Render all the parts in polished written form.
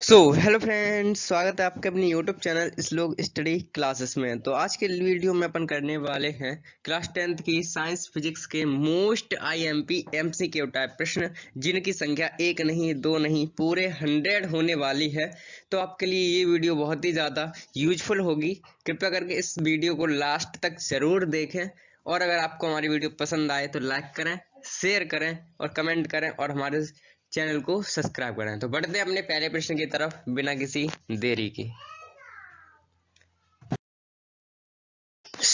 Hello friends, स्वागत है आपके अपनी यूट्यूब चैनल श्लोक स्टडी क्लासेस में। तो आज के वीडियो में अपन करने वाले हैं क्लास 10th की साइंस फिजिक्स के मोस्ट आईएमपी एमसीक्यू टाइप प्रश्न, जिनकी संख्या एक नहीं दो नहीं पूरे 100 होने वाली है। तो आपके लिए ये वीडियो बहुत ही ज़्यादा यूजफुल होगी। कृपया करके इस वीडियो को लास्ट तक ज़रूर देखें, और अगर आपको हमारी वीडियो पसंद आए तो लाइक करें, शेयर करें और कमेंट करें, और हमारे चैनल को सब्सक्राइब करें। तो बढ़ते हैं अपने पहले प्रश्न की तरफ बिना किसी देरी के।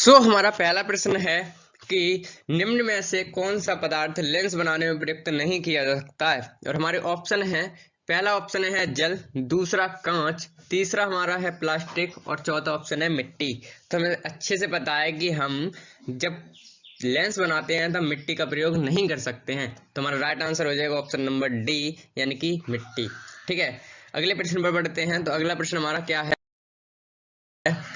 हमारा पहला प्रश्न है कि निम्न में से कौन सा पदार्थ लेंस बनाने में प्रयुक्त नहीं किया जा सकता है। और हमारे ऑप्शन है, पहला ऑप्शन है जल, दूसरा कांच, तीसरा हमारा है प्लास्टिक और चौथा ऑप्शन है मिट्टी। तो हमें अच्छे से पता है कि हम जब लेंस बनाते हैं तब मिट्टी का प्रयोग नहीं कर सकते हैं। तो हमारा राइट आंसर हो जाएगा ऑप्शन नंबर डी, यानी कि मिट्टी। ठीक है, अगले प्रश्न पर बढ़ते हैं। तो अगला प्रश्न हमारा क्या है?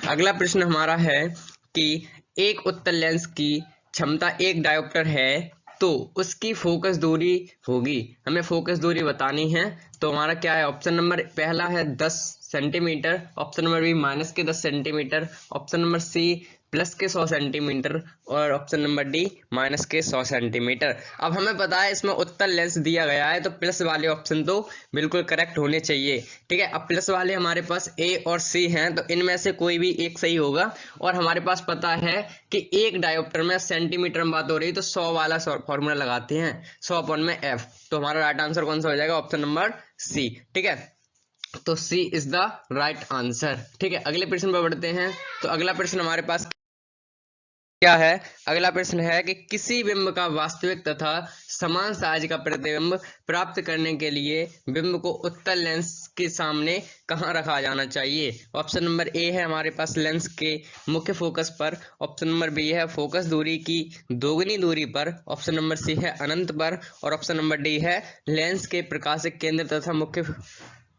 अगला प्रश्न हमारा है कि एक उत्तल लेंस की क्षमता 1 डायोप्टर है, तो उसकी फोकस दूरी होगी। हमें फोकस दूरी बतानी है। तो हमारा क्या है? ऑप्शन नंबर पहला है 10 centimetre, option number B minus के 10 centimetre, option number C plus के 100 सेंटीमीटर, और ऑप्शन नंबर डी माइनस के 100 सेंटीमीटर। अब हमें पता है इसमें उत्तल लेंस दिया गया है, तो प्लस वाले ऑप्शन तो बिल्कुल करेक्ट होने चाहिए। ठीक है, अब प्लस वाले हमारे पास ए और सी हैं, तो इनमें से कोई भी एक सही होगा। और हमारे पास पता है कि एक डायोप्टर में सेंटीमीटर में बात हो रही है, तो 100 वाला फॉर्मूला लगाते हैं, 100 अपॉन में एफ। तो हमारा राइट आंसर कौन सा हो जाएगा? Option number C. ठीक है, तो C is the right answer. ठीक है, अगले प्रश्न पर बढ़ते हैं। तो अगला प्रश्न हमारे पास क्या है? अगला प्रश्न है कि किसी बिंब का वास्तविक तथा समान साइज का प्रतिबिंब प्राप्त करने के लिए बिंब को उत्तल लेंस के सामने कहाँ रखा जाना चाहिए। ऑप्शन नंबर ए है हमारे पास लेंस के मुख्य फोकस पर, ऑप्शन नंबर बी है फोकस दूरी की दोगुनी दूरी पर, ऑप्शन नंबर सी है अनंत पर, और ऑप्शन नंबर डी है लेंस के प्रकाशिक केंद्र तथा मुख्य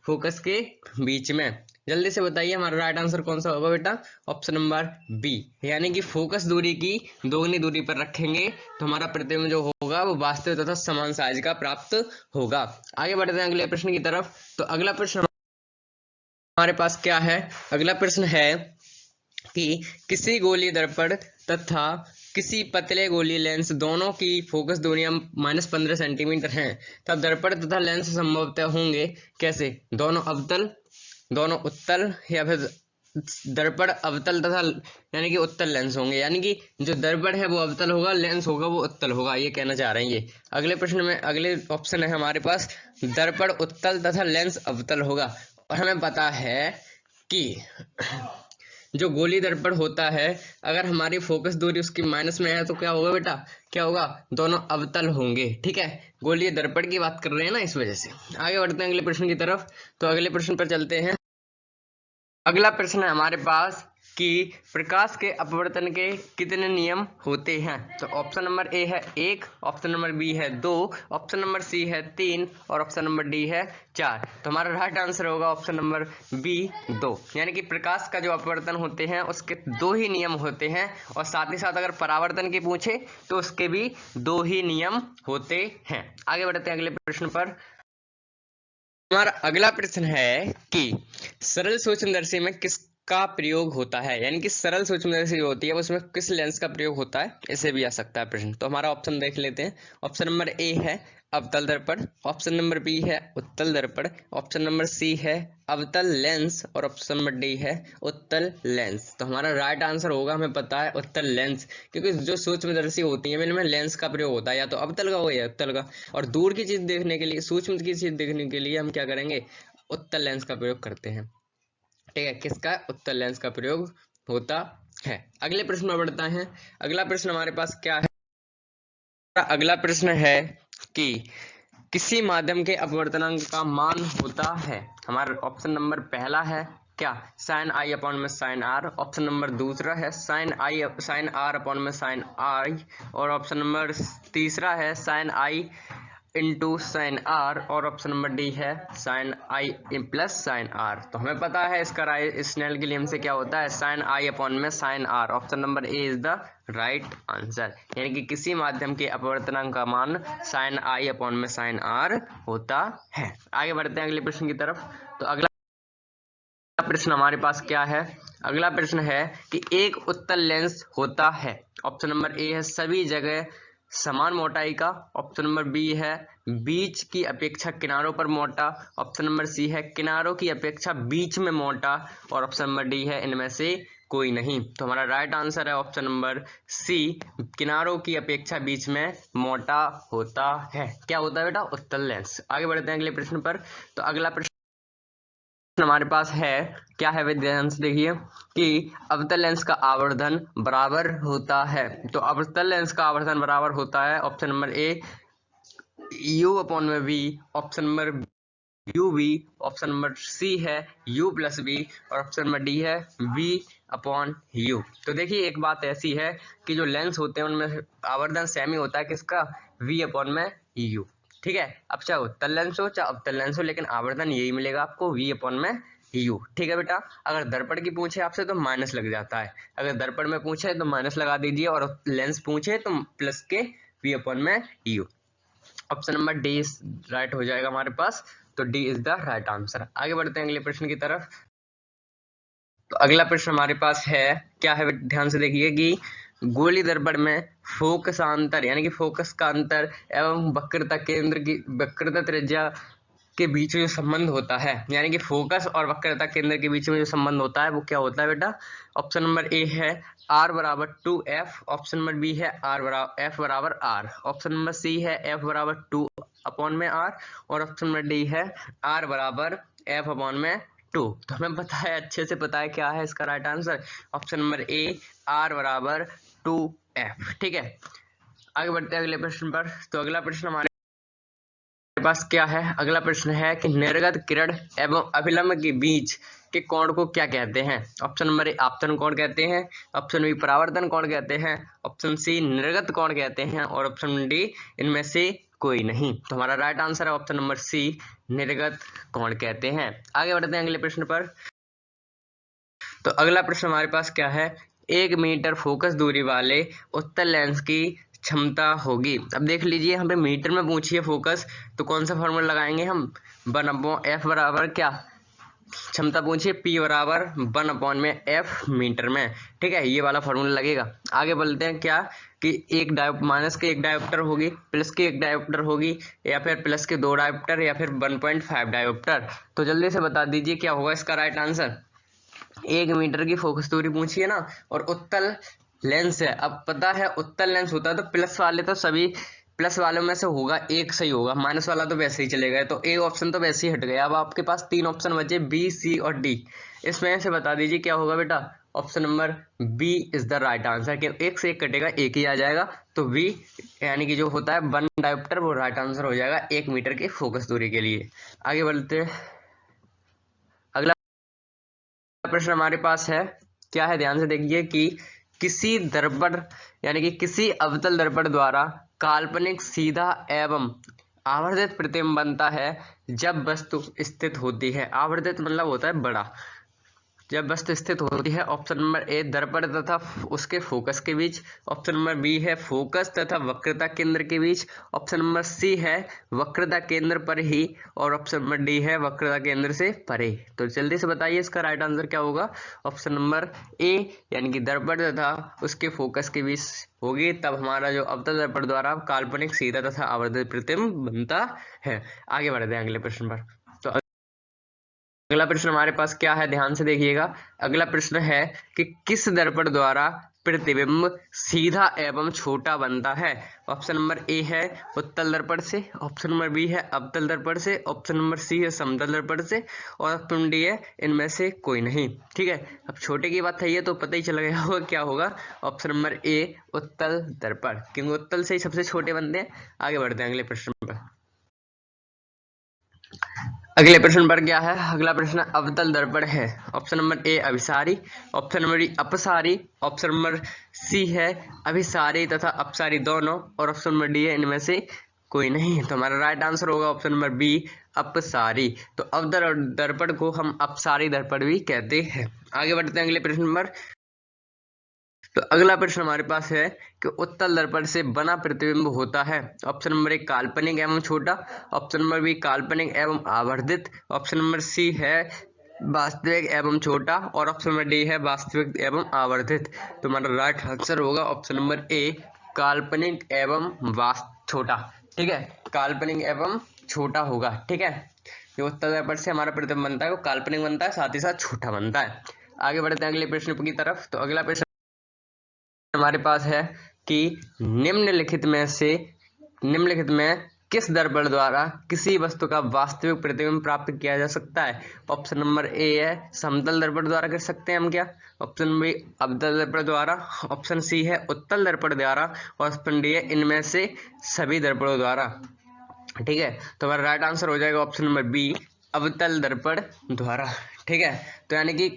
फोकस के बीच में। जल्दी से बताइए हमारा राइट आंसर कौन सा होगा बेटा? ऑप्शन नंबर बी, यानी कि फोकस दूरी की दोगुनी दूरी पर रखेंगे तो हमारा प्रतिबिंब जो होगा वो वास्तविक तथा समान साइज का प्राप्त होगा। आगे बढ़ते हैं अगले प्रश्न की तरफ। तो अगला प्रश्न हमारे पास क्या है? अगला प्रश्न है कि किसी गोली दर्पण तथा किसी पतले गोली लेंस दोनों की फोकस दूरियां -15 सेंटीमीटर हैं, तब दर्पण तथा लेंस संभवतः होंगे कैसे? दोनों अवतल, दोनों उत्तल, या फिर दर्पण अवतल तथा यानी कि उत्तल लेंस होंगे। यानी कि जो दर्पण है वो अवतल होगा, लेंस होगा वो उत्तल होगा, ये कहना चाह रहे हैं ये। अगले प्रश्न में अगले ऑप्शन है हमारे पास दर्पण उत्तल तथा लेंस अवतल होगा। और हमें पता है कि जो गोली दर्पण होता है, अगर हमारी फोकस दूरी उसकी माइनस में है तो क्या होगा बेटा? क्या होगा? दोनों अवतल होंगे। ठीक है, गोलीय दर्पण की बात कर रहे हैं ना, इस वजह से। आगे बढ़ते हैं अगले प्रश्न की तरफ। तो अगले प्रश्न पर चलते हैं। अगला प्रश्न है हमारे पास कि प्रकाश के अपवर्तन के कितने नियम होते हैं। तो ऑप्शन नंबर ए है 1, ऑप्शन नंबर बी है 2, ऑप्शन नंबर सी है 3, और ऑप्शन नंबर डी है 4। तो हमारा राइट आंसर होगा ऑप्शन नंबर बी 2, यानी कि प्रकाश का जो अपवर्तन होते हैं उसके 2 ही नियम होते हैं, और साथ ही साथ अगर परावर्तन की पूछे तो उसके भी 2 ही नियम होते हैं। आगे बढ़ते हैं अगले प्रश्न पर। हमारा अगला प्रश्न है कि सरल सूक्ष्मदर्शी में किसका प्रयोग होता है, यानी कि सरल सूक्ष्मदर्शी जो होती है उसमें किस लेंस का प्रयोग होता है, इसे भी आ सकता है प्रश्न। तो हमारा ऑप्शन देख लेते हैं। ऑप्शन नंबर ए है अवतल दर्पण, ऑप्शन नंबर बी है उत्तल दर्पण, ऑप्शन नंबर सी है अवतल लेंस, और ऑप्शन नंबर डी है उत्तल लेंस। तो हमारा राइट आंसर होगा, हमें पता है, उत्तल लेंस, क्योंकि जो सूक्ष्मदर्शी होती है इनमें लेंस का प्रयोग होता है, या तो अवतल का हो या उत्तल का। और दूर की चीज देखने के लिए, सूक्ष्म की चीज देखने के लिए हम क्या करेंगे? उत्तल लेंस का प्रयोग करते हैं। ठीक है, किसका? उत्तल लेंस का प्रयोग होता है। अगले प्रश्न में बढ़ता है। अगला प्रश्न हमारे पास क्या है? अगला प्रश्न है कि किसी माध्यम के अपवर्तनांक का मान होता है। हमारा ऑप्शन नंबर पहला है क्या? साइन आई अपॉन में साइन आर, ऑप्शन नंबर दूसरा है साइन आर अपॉन में साइन आई, और ऑप्शन नंबर तीसरा है sine i into sine r, और ऑप्शन नंबर डी है sine i plus sine r. तो हमें पता है इसका स्नेल के नियम से क्या होता है, साइन आई अपॉन में sine r. Option number A is the right answer, यानी कि किसी माध्यम के अपवर्तनांक का मान साइन आई अपॉन में साइन आर होता है। आगे बढ़ते हैं अगले प्रश्न की तरफ। तो अगला प्रश्न हमारे पास क्या है, अगला प्रश्न है कि एक उत्तल लेंस होता है। ऑप्शन नंबर ए है सभी जगह समान मोटाई का, ऑप्शन नंबर बी है बीच की अपेक्षा किनारों पर मोटा, ऑप्शन नंबर सी है किनारों की अपेक्षा बीच में मोटा, और ऑप्शन नंबर डी है इनमें से कोई नहीं। तो हमारा राइट आंसर है ऑप्शन नंबर सी, किनारों की अपेक्षा बीच में मोटा होता है। क्या होता है बेटा, उत्तल लेंस। आगे बढ़ते हैं अगले प्रश्न पर। तो अगला प्रश्न हमारे पास है क्या है, ध्यान से देखिए कि अवतल लेंस का आवर्धन बराबर होता है। तो अवतल लेंस का आवर्धन बराबर होता है option number A U upon में V, option number U V, option number C है यू प्लस वी, और ऑप्शन नंबर डी है वी अपॉन यू। तो देखिए एक बात ऐसी है कि जो लेंस होते हैं उनमें आवर्धन सेमी होता है किसका, वी अपॉन में यू। ठीक है, अब चाहे उत्तल लेंस हो चाहे अवतल लेंस हो, लेकिन आवर्धन यही मिलेगा आपको, वी अपॉन में यू। ठीक है बेटा, अगर दर्पण की पूछे आपसे तो माइनस लग जाता है, अगर दर्पण में पूछे तो माइनस लगा दीजिए, और लेंस पूछे तो प्लस के वी अपॉन में you. Option number D right हो जाएगा हमारे पास, तो D is the right answer. आगे बढ़ते हैं अगले प्रश्न की तरफ। तो अगला प्रश्न हमारे पास है क्या है, ध्यान से देखिए कि गोली दर्पण में फोकसांतर यानी कि फोकस का अंतर एवं वक्रता केंद्र की वक्रता त्रिज्या के बीच में जो संबंध होता है, यानी कि फोकस और वक्रता केंद्र के बीच में जो संबंध होता है वो क्या होता है बेटा। ऑप्शन नंबर ए है r बराबर 2f, ऑप्शन नंबर बी है f बराबर r, ऑप्शन नंबर सी है f बराबर 2 अपॉन में r, और ऑप्शन नंबर डी है r बराबर f अपॉन में 2। तो हमें पता है, अच्छे से पता है क्या है इसका राइट आंसर, ऑप्शन नंबर ए r बराबर 2f। ठीक है, आगे बढ़ते हैं अगले प्रश्न पर। तो अगला प्रश्न हमारे पास क्या है, अगला प्रश्न है कि निर्गत किरण एवं अभिलंब के बीच के कोण को क्या कहते हैं। ऑप्शन नंबर ए आपतन कोण कहते हैं, ऑप्शन बी परावर्तन कोण कहते हैं, ऑप्शन सी निर्गत कोण कहते हैं, और ऑप्शन डी इनमें से कोई नहीं। तो हमारा राइट आंसर है ऑप्शन नंबर सी, निर्गत कोण कहते हैं। आगे बढ़ते हैं अगले प्रश्न पर। तो अगला प्रश्न हमारे पास क्या है, 1 मीटर फोकस दूरी वाले उत्तल लेंस की क्षमता होगी। अब देख लीजिए यहाँ पे मीटर में पूछिए फोकस, तो कौन सा फॉर्मूला लगाएंगे हम, 1/f बराबर क्या क्षमता पूछिए, p बराबर 1 में f मीटर में। ठीक है, ये वाला फॉर्मूला लगेगा। आगे बोलते हैं क्या कि माइनस के एक डायोप्टर होगी, प्लस के एक डायोप्टर होगी, या फिर प्लस के 2 डायोप्टर, या फिर 1.5 डायोप्टर। तो जल्दी से बता दीजिए क्या होगा इसका राइट आंसर। 1 मीटर की फोकस दूरी पूछिए ना, और उत्तल लेंस है। अब पता है उत्तल लेंस होता है तो प्लस वाले तो सभी प्लस वालों में से होगा एक सही होगा, माइनस वाला तो वैसे ही चलेगा। तो ए ऑप्शन तो वैसे ही हट गया। अब आपके पास 3 ऑप्शन बचे, बी सी और डी। इसमें से बता दीजिए क्या होगा बेटा। Option number B is the right answer, कि एक से एक कटेगा एक ही आ जाएगा। तो बी यानी कि जो होता है 1 डायोप्टर वो राइट आंसर हो जाएगा 1 मीटर की फोकस दूरी के लिए। आगे बढ़ते हैं, अगला प्रश्न हमारे पास है क्या है, ध्यान से देखिए कि किसी दर्पण यानी कि किसी अवतल दर्पण द्वारा काल्पनिक सीधा एवं आवर्धित प्रतिबिंब बनता है जब वस्तु स्थित होती है। आवर्धित मतलब होता है बड़ा, जब वस्तु स्थित होती है। ऑप्शन नंबर ए दर्पण तथा उसके फोकस के बीच, ऑप्शन नंबर बी है फोकस तथा वक्रता केंद्र के बीच, ऑप्शन नंबर सी है वक्रता केंद्र पर ही, और ऑप्शन नंबर डी है वक्रता केंद्र से परे। तो जल्दी से बताइए इसका राइट आंसर क्या होगा। ऑप्शन नंबर ए यानी कि दर्पण तथा उसके फोकस के बीच होगी, तब हमारा जो अवतल दर्पण द्वारा काल्पनिक सीधा तथा आवर्धित प्रतिबिंब बनता है। आगे बढ़ते हैं अगले प्रश्न पर। तो अगला प्रश्न हमारे पास क्या है, ध्यान से देखिएगा। अगला प्रश्न है कि किस दर्पण द्वारा प्रतिबिंब सीधा एवं छोटा बनता है। ऑप्शन नंबर ए है उत्तल दर्पण से, ऑप्शन नंबर बी है अवतल दर्पण से, ऑप्शन नंबर सी है समतल दर्पण से, और ऑप्शन डी है इनमें से कोई नहीं। ठीक है, अब छोटे की बात है ये तो पता ही चल गया होगा क्या होगा। ऑप्शन नंबर ए उत्तल दर्पण, क्योंकि उत्तल से ही सबसे छोटे बनते हैं। आगे बढ़ते हैं अगले प्रश्न पर। अगले प्रश्न पर क्या है, अगला प्रश्न अवतल दर्पण है। ऑप्शन नंबर ए अभिसारी, ऑप्शन नंबर बी अपसारी, ऑप्शन नंबर सी है अभिसारी तथा अपसारी दोनों, और ऑप्शन नंबर डी है इनमें से कोई नहीं। तो हमारा राइट आंसर होगा ऑप्शन नंबर बी, अपसारी। तो अवतल दर्पण को हम अपसारी दर्पण भी कहते हैं। आगे बढ़ते हैं अगले प्रश्न पर। तो अगला प्रश्न हमारे पास है कि उत्तल दर्पण से बना प्रतिबिंब होता है। ऑप्शन नंबर ए काल्पनिक एवं छोटा, ऑप्शन नंबर बी काल्पनिक एवं आवर्धित, ऑप्शन नंबर सी है वास्तविक एवं छोटा, और ऑप्शन नंबर डी है वास्तविक एवं आवर्धित। तो हमारा राइट आंसर होगा ऑप्शन नंबर ए, काल्पनिक एवं छोटा। ठीक है, काल्पनिक एवं छोटा होगा। ठीक है, जो उत्तल दर्पण से हमारा प्रतिबिंब बनता है वो काल्पनिक बनता है, साथ ही साथ छोटा बनता है। आगे बढ़ते हैं अगले प्रश्न की तरफ। तो अगला प्रश्न हमारे पास है कि निम्नलिखित में किस दर्पण द्वारा किसी वस्तु का वास्तविक प्रतिबिंब प्राप्त किया जा सकता है। ऑप्शन नंबर ए है समतल दर्पण द्वारा कर सकते हैं हम क्या, ऑप्शन नंबर बी अवतल दर्पण द्वारा, ऑप्शन सी है उत्तल दर्पण द्वारा, और ऑप्शन डी है इनमें से सभी दर्पणों द्वारा। ठीक है, तो हमारा राइट आंसर हो जाएगा ऑप्शन नंबर बी, अवतल दर्पण द्वारा। ठीक है, तो यानी कि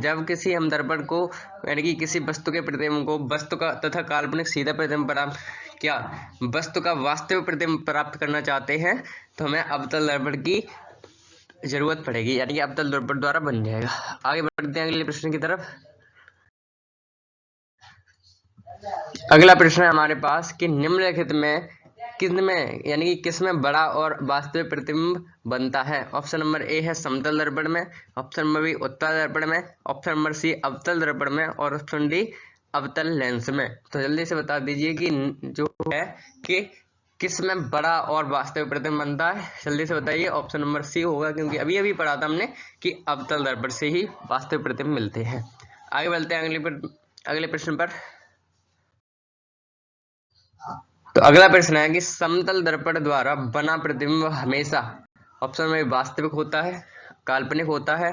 जब किसी हम दर्पण को यानी कि किसी वस्तु के प्रतिबिंब को वस्तु का तथा काल्पनिक सीधा प्रतिबिंब प्राप्त क्या वस्तु का वास्तविक प्रतिबिंब प्राप्त करना चाहते हैं तो हमें अवतल दर्पण की जरूरत पड़ेगी, यानी कि अवतल दर्पण द्वारा बन जाएगा। आगे बढ़ते हैं अगले प्रश्न की तरफ। अगला प्रश्न है हमारे पास कि निम्नलिखित में किसमें यानी कि किसमें बड़ा और वास्तविक प्रतिबिंब बनता है। ऑप्शन नंबर ए है समतल दर्पण में, ऑप्शन नंबर बी उत्तल दर्पण में, ऑप्शन नंबर सी अवतल दर्पण में, और ऑप्शन डी अवतल लेंस में। तो जल्दी से बता दीजिए कि जो है कि किसमें बड़ा और वास्तविक प्रतिबिंब बनता है, जल्दी से बताइए। ऑप्शन नंबर सी होगा, क्योंकि अभी अभी पढ़ा था हमने कि अवतल दर्पण से ही वास्तविक प्रतिबिंब मिलते हैं। आगे बढ़ते हैं अगले प्रश्न पर। तो अगला प्रश्न है कि समतल दर्पण द्वारा बना प्रतिबिंब हमेशा ऑप्शन में वास्तविक होता है, काल्पनिक होता है,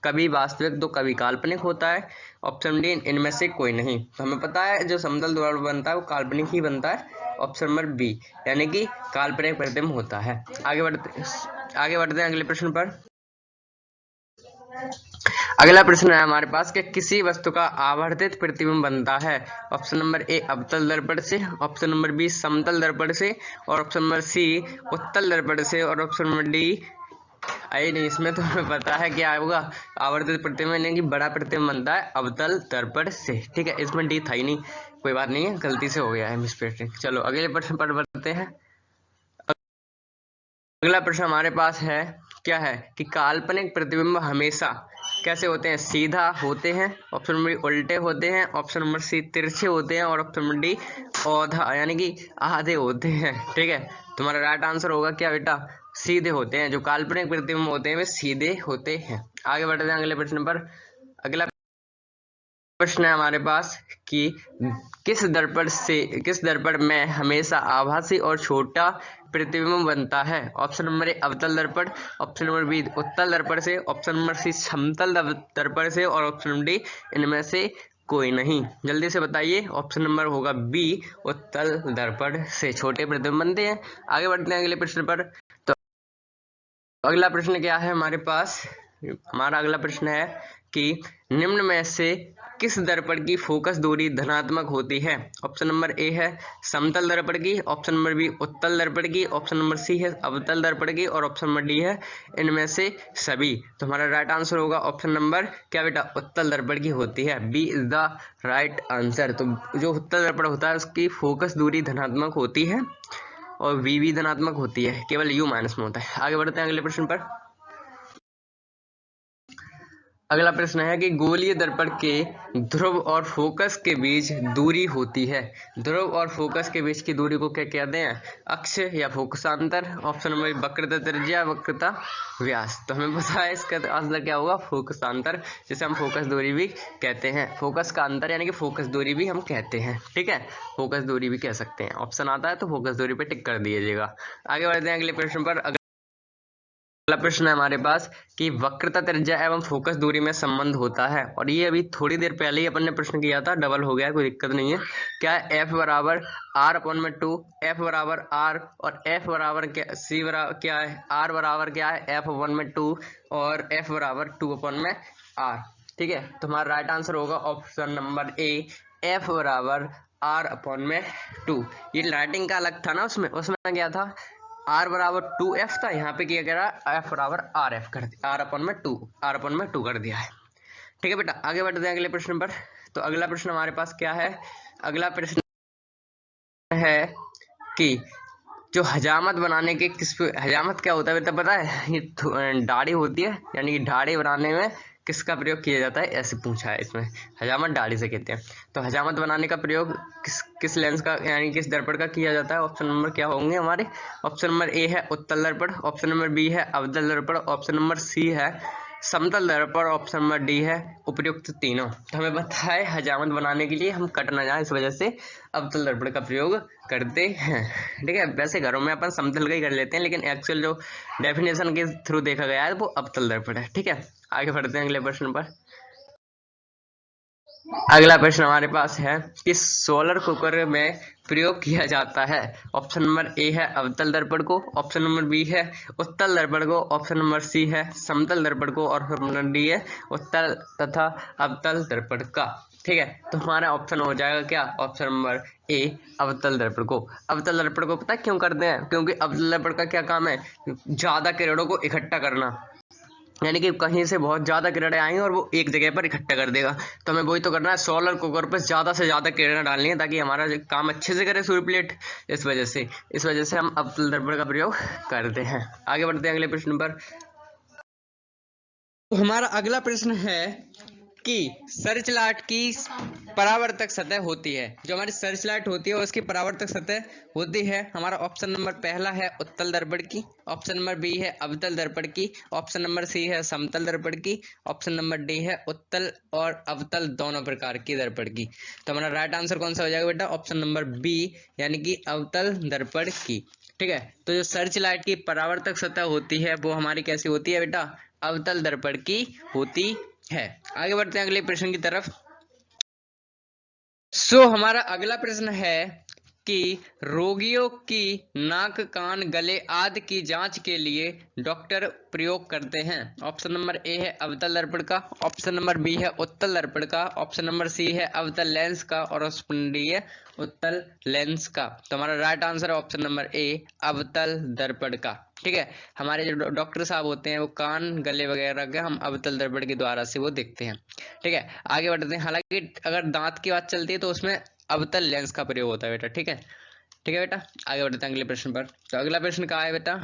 कभी वास्तविक तो कभी काल्पनिक होता है, ऑप्शन डी इनमें से कोई नहीं। तो हमें पता है जो समतल द्वारा बनता है वो काल्पनिक ही बनता है, ऑप्शन नंबर बी यानी कि काल्पनिक प्रतिबिंब होता है। आगे बढ़ते हैं अगले प्रश्न पर। अगला प्रश्न है हमारे पास कि किसी वस्तु का आवर्धित प्रतिबिंब बनता है। ऑप्शन नंबर ए अवतल दर्पण से, ऑप्शन नंबर बी समतल दर्पण से, और ऑप्शन नंबर सी उत्तल दर्पण से, और ऑप्शन नंबर डी आई नहीं, इसमें तो हमें पता है क्या होगा, आवर्धित प्रतिबिंब यानी कि बड़ा प्रतिबिंब बनता है अवतल दर्पण से। ठीक है, इसमें डी था ही नहीं, कोई बात नहीं है, गलती से हो गया है मिसप्रिंटिंग। चलो अगले प्रश्न पर बढ़ते हैं। अगला प्रश्न हमारे पास है क्या है कि काल्पनिक प्रतिबिंब हमेशा कैसे होते हैं, सीधा होते हैं, ऑप्शन नंबर उल्टे होते हैं, ऑप्शन नंबर सी तिरछे होते हैं, और ऑप्शन नंबर डी औधा यानी कि आधे होते हैं। ठीक है, तुम्हारा राइट आंसर होगा क्या बेटा, सीधे होते हैं। जो काल्पनिक प्रतिबिंब होते हैं वे सीधे होते हैं। आगे बढ़ते हैं अगले प्रश्न पर। अगला प्रश्न है हमारे पास कि किस दर्पण में हमेशा आभासी और छोटा प्रतिबिंब बनता है। ऑप्शन नंबर ए अवतल दर्पण, ऑप्शन नंबर बी उत्तल दर्पण से, ऑप्शन नंबर सी समतल दर्पण से, और ऑप्शन नंबर डी इनमें से कोई नहीं। जल्दी से बताइए, ऑप्शन नंबर होगा बी उत्तल दर्पण से छोटे प्रतिबिंब बनते हैं। आगे बढ़ते हैं अगले प्रश्न पर। तो अगला प्रश्न क्या है हमारे पास, हमारा अगला प्रश्न है कि निम्न में से किस दर्पण की फोकस दूरी धनात्मक होती है। ऑप्शन नंबर ए है समतल दर्पण की, ऑप्शन नंबर बी उत्तल दर्पण की, ऑप्शन नंबर सी है अवतल दर्पण की, और ऑप्शन नंबर डी है इनमें से सभी। तो हमारा राइट आंसर होगा ऑप्शन नंबर क्या बेटा, उत्तल दर्पण की होती है, B is the right answer. तो जो उत्तल दर्पण होता है उसकी फोकस दूरी धनात्मक होती है और वी भी धनात्मक होती है, केवल यू माइनस में होता है। आगे बढ़ते हैं अगले प्रश्न पर। अगला प्रश्न है कि गोलीय दर्पण के ध्रुव और फोकस के बीच दूरी होती है। ध्रुव और फोकस के बीच की दूरी को क्या कहते हैं, अक्ष या फोकसांतर, ऑप्शन नंबर वक्रता त्रिज्या, वक्रता व्यास। तो हमें पता है इसका आंसर क्या होगा, फोकसांतर, जिसे हम फोकस दूरी भी कहते हैं। फोकस का अंतर यानी कि फोकस दूरी भी हम कहते हैं। ठीक है, फोकस दूरी भी कह सकते हैं, ऑप्शन आता है तो फोकस दूरी पे टिक कर दीजिएगा। आगे बढ़ते हैं अगले प्रश्न पर। अगला प्रश्न है हमारे पास कि वक्रता त्रिज्या एवं फोकस दूरी में संबंध होता है, और ये अभी थोड़ी देर पहले ही अपन ने प्रश्न किया था, डबल हो गया, कोई दिक्कत नहीं है। क्या है, एफ बराबर आर अपॉन में 2, एफ बराबर आर, और एफ बराबर क्या, सी बराबर क्या है, आर बराबर क्या है, एफ अपॉन में 2, और एफ बराबर 2 अपॉन में आर। ठीक है, तो हमारा राइट आंसर होगा ऑप्शन नंबर ए, एफ बराबर r/2। ये लाइटिंग का अलग था ना, उसमें क्या था, r बराबर 2f था, यहाँ पे क्या करा, f बराबर rf कर दिया, r/2 कर दिया है। ठीक है बेटा, आगे बढ़ते हैं अगले प्रश्न पर। तो अगला प्रश्न हमारे पास क्या है, अगला प्रश्न है कि जो हजामत बनाने के हजामत क्या होता है बेटा पता है, ये दाढ़ी होती है, यानी कि दाढ़ी बनाने में किसका प्रयोग किया जाता है, ऐसे पूछा है इसमें। हजामत दाढ़ी से कहते हैं। तो हजामत बनाने का प्रयोग किस लेंस का यानी किस दर्पण का किया जाता है। ऑप्शन नंबर क्या होंगे हमारे, ऑप्शन नंबर ए है उत्तल दर्पण, ऑप्शन नंबर बी है अवतल दर्पण, ऑप्शन नंबर सी है समतल दर्पण, ऑप्शन नंबर डी है उपयुक्त तीनों। तो हमें पता है हजामत बनाने के लिए हम कट ना जाए, इस वजह से अवतल दर्पण का प्रयोग करते हैं। ठीक है, वैसे घरों में अपन समतल का ही कर लेते हैं, लेकिन एक्चुअल जो डेफिनेशन के थ्रू देखा गया है वो अवतल दर्पण है। ठीक है, आगे बढ़ते हैं अगले प्रश्न पर। अगला प्रश्न हमारे पास है कि सोलर कुकर में प्रयोग किया जाता है। ऑप्शन नंबर ए है अवतल दर्पण को, ऑप्शन नंबर बी है उत्तल दर्पण को, ऑप्शन नंबर सी है समतल दर्पण को, और ऑप्शन नंबर डी है उत्तल तथा अवतल दर्पण का। ठीक है, तो हमारा ऑप्शन हो जाएगा क्या, ऑप्शन नंबर ए अवतल दर्पण को। अवतल दर्पण को पता है क्यों करते हैं, क्योंकि अवतल दर्पण का क्या काम है, ज्यादा किरणों को इकट्ठा करना, यानी कि कहीं से बहुत ज्यादा किरणें आएंगी और वो एक जगह पर इकट्ठा कर देगा। तो हमें वही तो करना है, सोलर कुकर पर ज्यादा से ज्यादा किरणें डालनी है ताकि हमारा काम अच्छे से करे सूर्य प्लेट। इस वजह से हम अवतल दर्पण का प्रयोग करते हैं। आगे बढ़ते हैं अगले प्रश्न पर। तो हमारा अगला प्रश्न है कि सर्च लाइट की परावर्तक सतह होती है, जो हमारी सर्च लाइट होती है उसकी परावर्तक सतह होती है। हमारा ऑप्शन नंबर पहला है उत्तल दर्पण की, ऑप्शन नंबर बी है अवतल दर्पण की, ऑप्शन नंबर सी है समतल दर्पण की, ऑप्शन नंबर डी है उत्तल और अवतल दोनों प्रकार की दर्पण की। तो हमारा राइट आंसर कौन सा हो जाएगा बेटा, ऑप्शन नंबर बी यानी कि अवतल दर्पण की। ठीक है, तो जो सर्च लाइट की परावर्तक सतह होती है वो हमारी कैसी होती है बेटा, अवतल दर्पण की होती है। आगे बढ़ते हैं अगले प्रश्न की तरफ। हमारा अगला प्रश्न है कि रोगियों की नाक कान गले आदि की जांच के लिए डॉक्टर प्रयोग करते हैं। ऑप्शन नंबर ए है अवतल दर्पण का, ऑप्शन नंबर बी है उत्तल दर्पण का, ऑप्शन नंबर सी है अवतल लेंस का, और ऑप्शन डी है उत्तल लेंस का। तो हमारा राइट आंसर है ऑप्शन नंबर ए अवतल दर्पण का। ठीक है, हमारे जो डॉक्टर साहब होते हैं वो कान गले वगैरह के हम अवतल दर्पण के द्वारा से वो देखते हैं। ठीक है, आगे बढ़ते हैं। हालांकि अगर दांत की बात चलती है तो उसमें अवतल लेंस का प्रयोग होता है बेटा। ठीक है बेटा, आगे बढ़ते हैं अगले प्रश्न पर। तो अगला प्रश्न क्या है बेटा,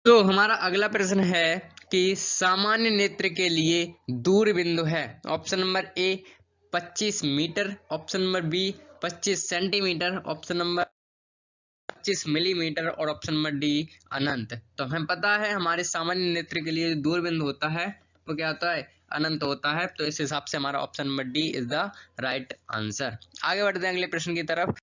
तो हमारा अगला प्रश्न है कि सामान्य नेत्र के लिए दूर बिंदु है। Option number A 25 metre, option number B 25 centimetre, option number 25 millimetre, और ऑप्शन नंबर डी अनंत। तो हमें पता है हमारे सामान्य नेत्र के लिए दूर बिंदु होता है वो क्या होता है, अनंत होता है। तो इस हिसाब से हमारा option number D is the right answer. आगे बढ़ते हैं अगले प्रश्न की तरफ।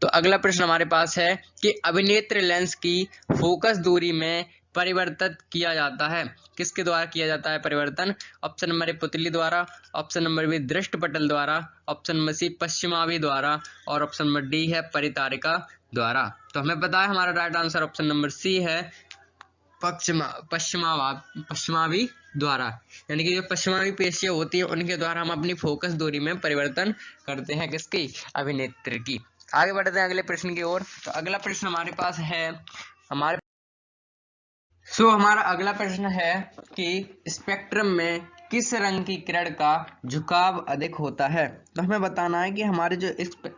तो अगला प्रश्न हमारे पास है कि अभिनेत्र लेंस की फोकस दूरी में परिवर्तित किया जाता है, किसके द्वारा किया जाता है परिवर्तन। ऑप्शन नंबर ए पुतली द्वारा, ऑप्शन नंबर बी दृष्ट पटल द्वारा, ऑप्शन नंबर सी पश्चिमावी द्वारा, और ऑप्शन नंबर डी है परितारिका द्वारा। तो हमें पता है हमारा right answer option number C है पश्चिमावी द्वारा, यानी कि जो पश्चिमावी पेशियां होती है उनके द्वारा हम अपनी फोकस दूरी में परिवर्तन करते हैं, किसकी, अभिनेत्र की। आगे बढ़ते हैं अगले प्रश्न की ओर। तो अगला प्रश्न हमारे पास है हमारा अगला प्रश्न है कि स्पेक्ट्रम में किस रंग की किरण का झुकाव अधिक होता है। तो हमें बताना है कि हमारे जो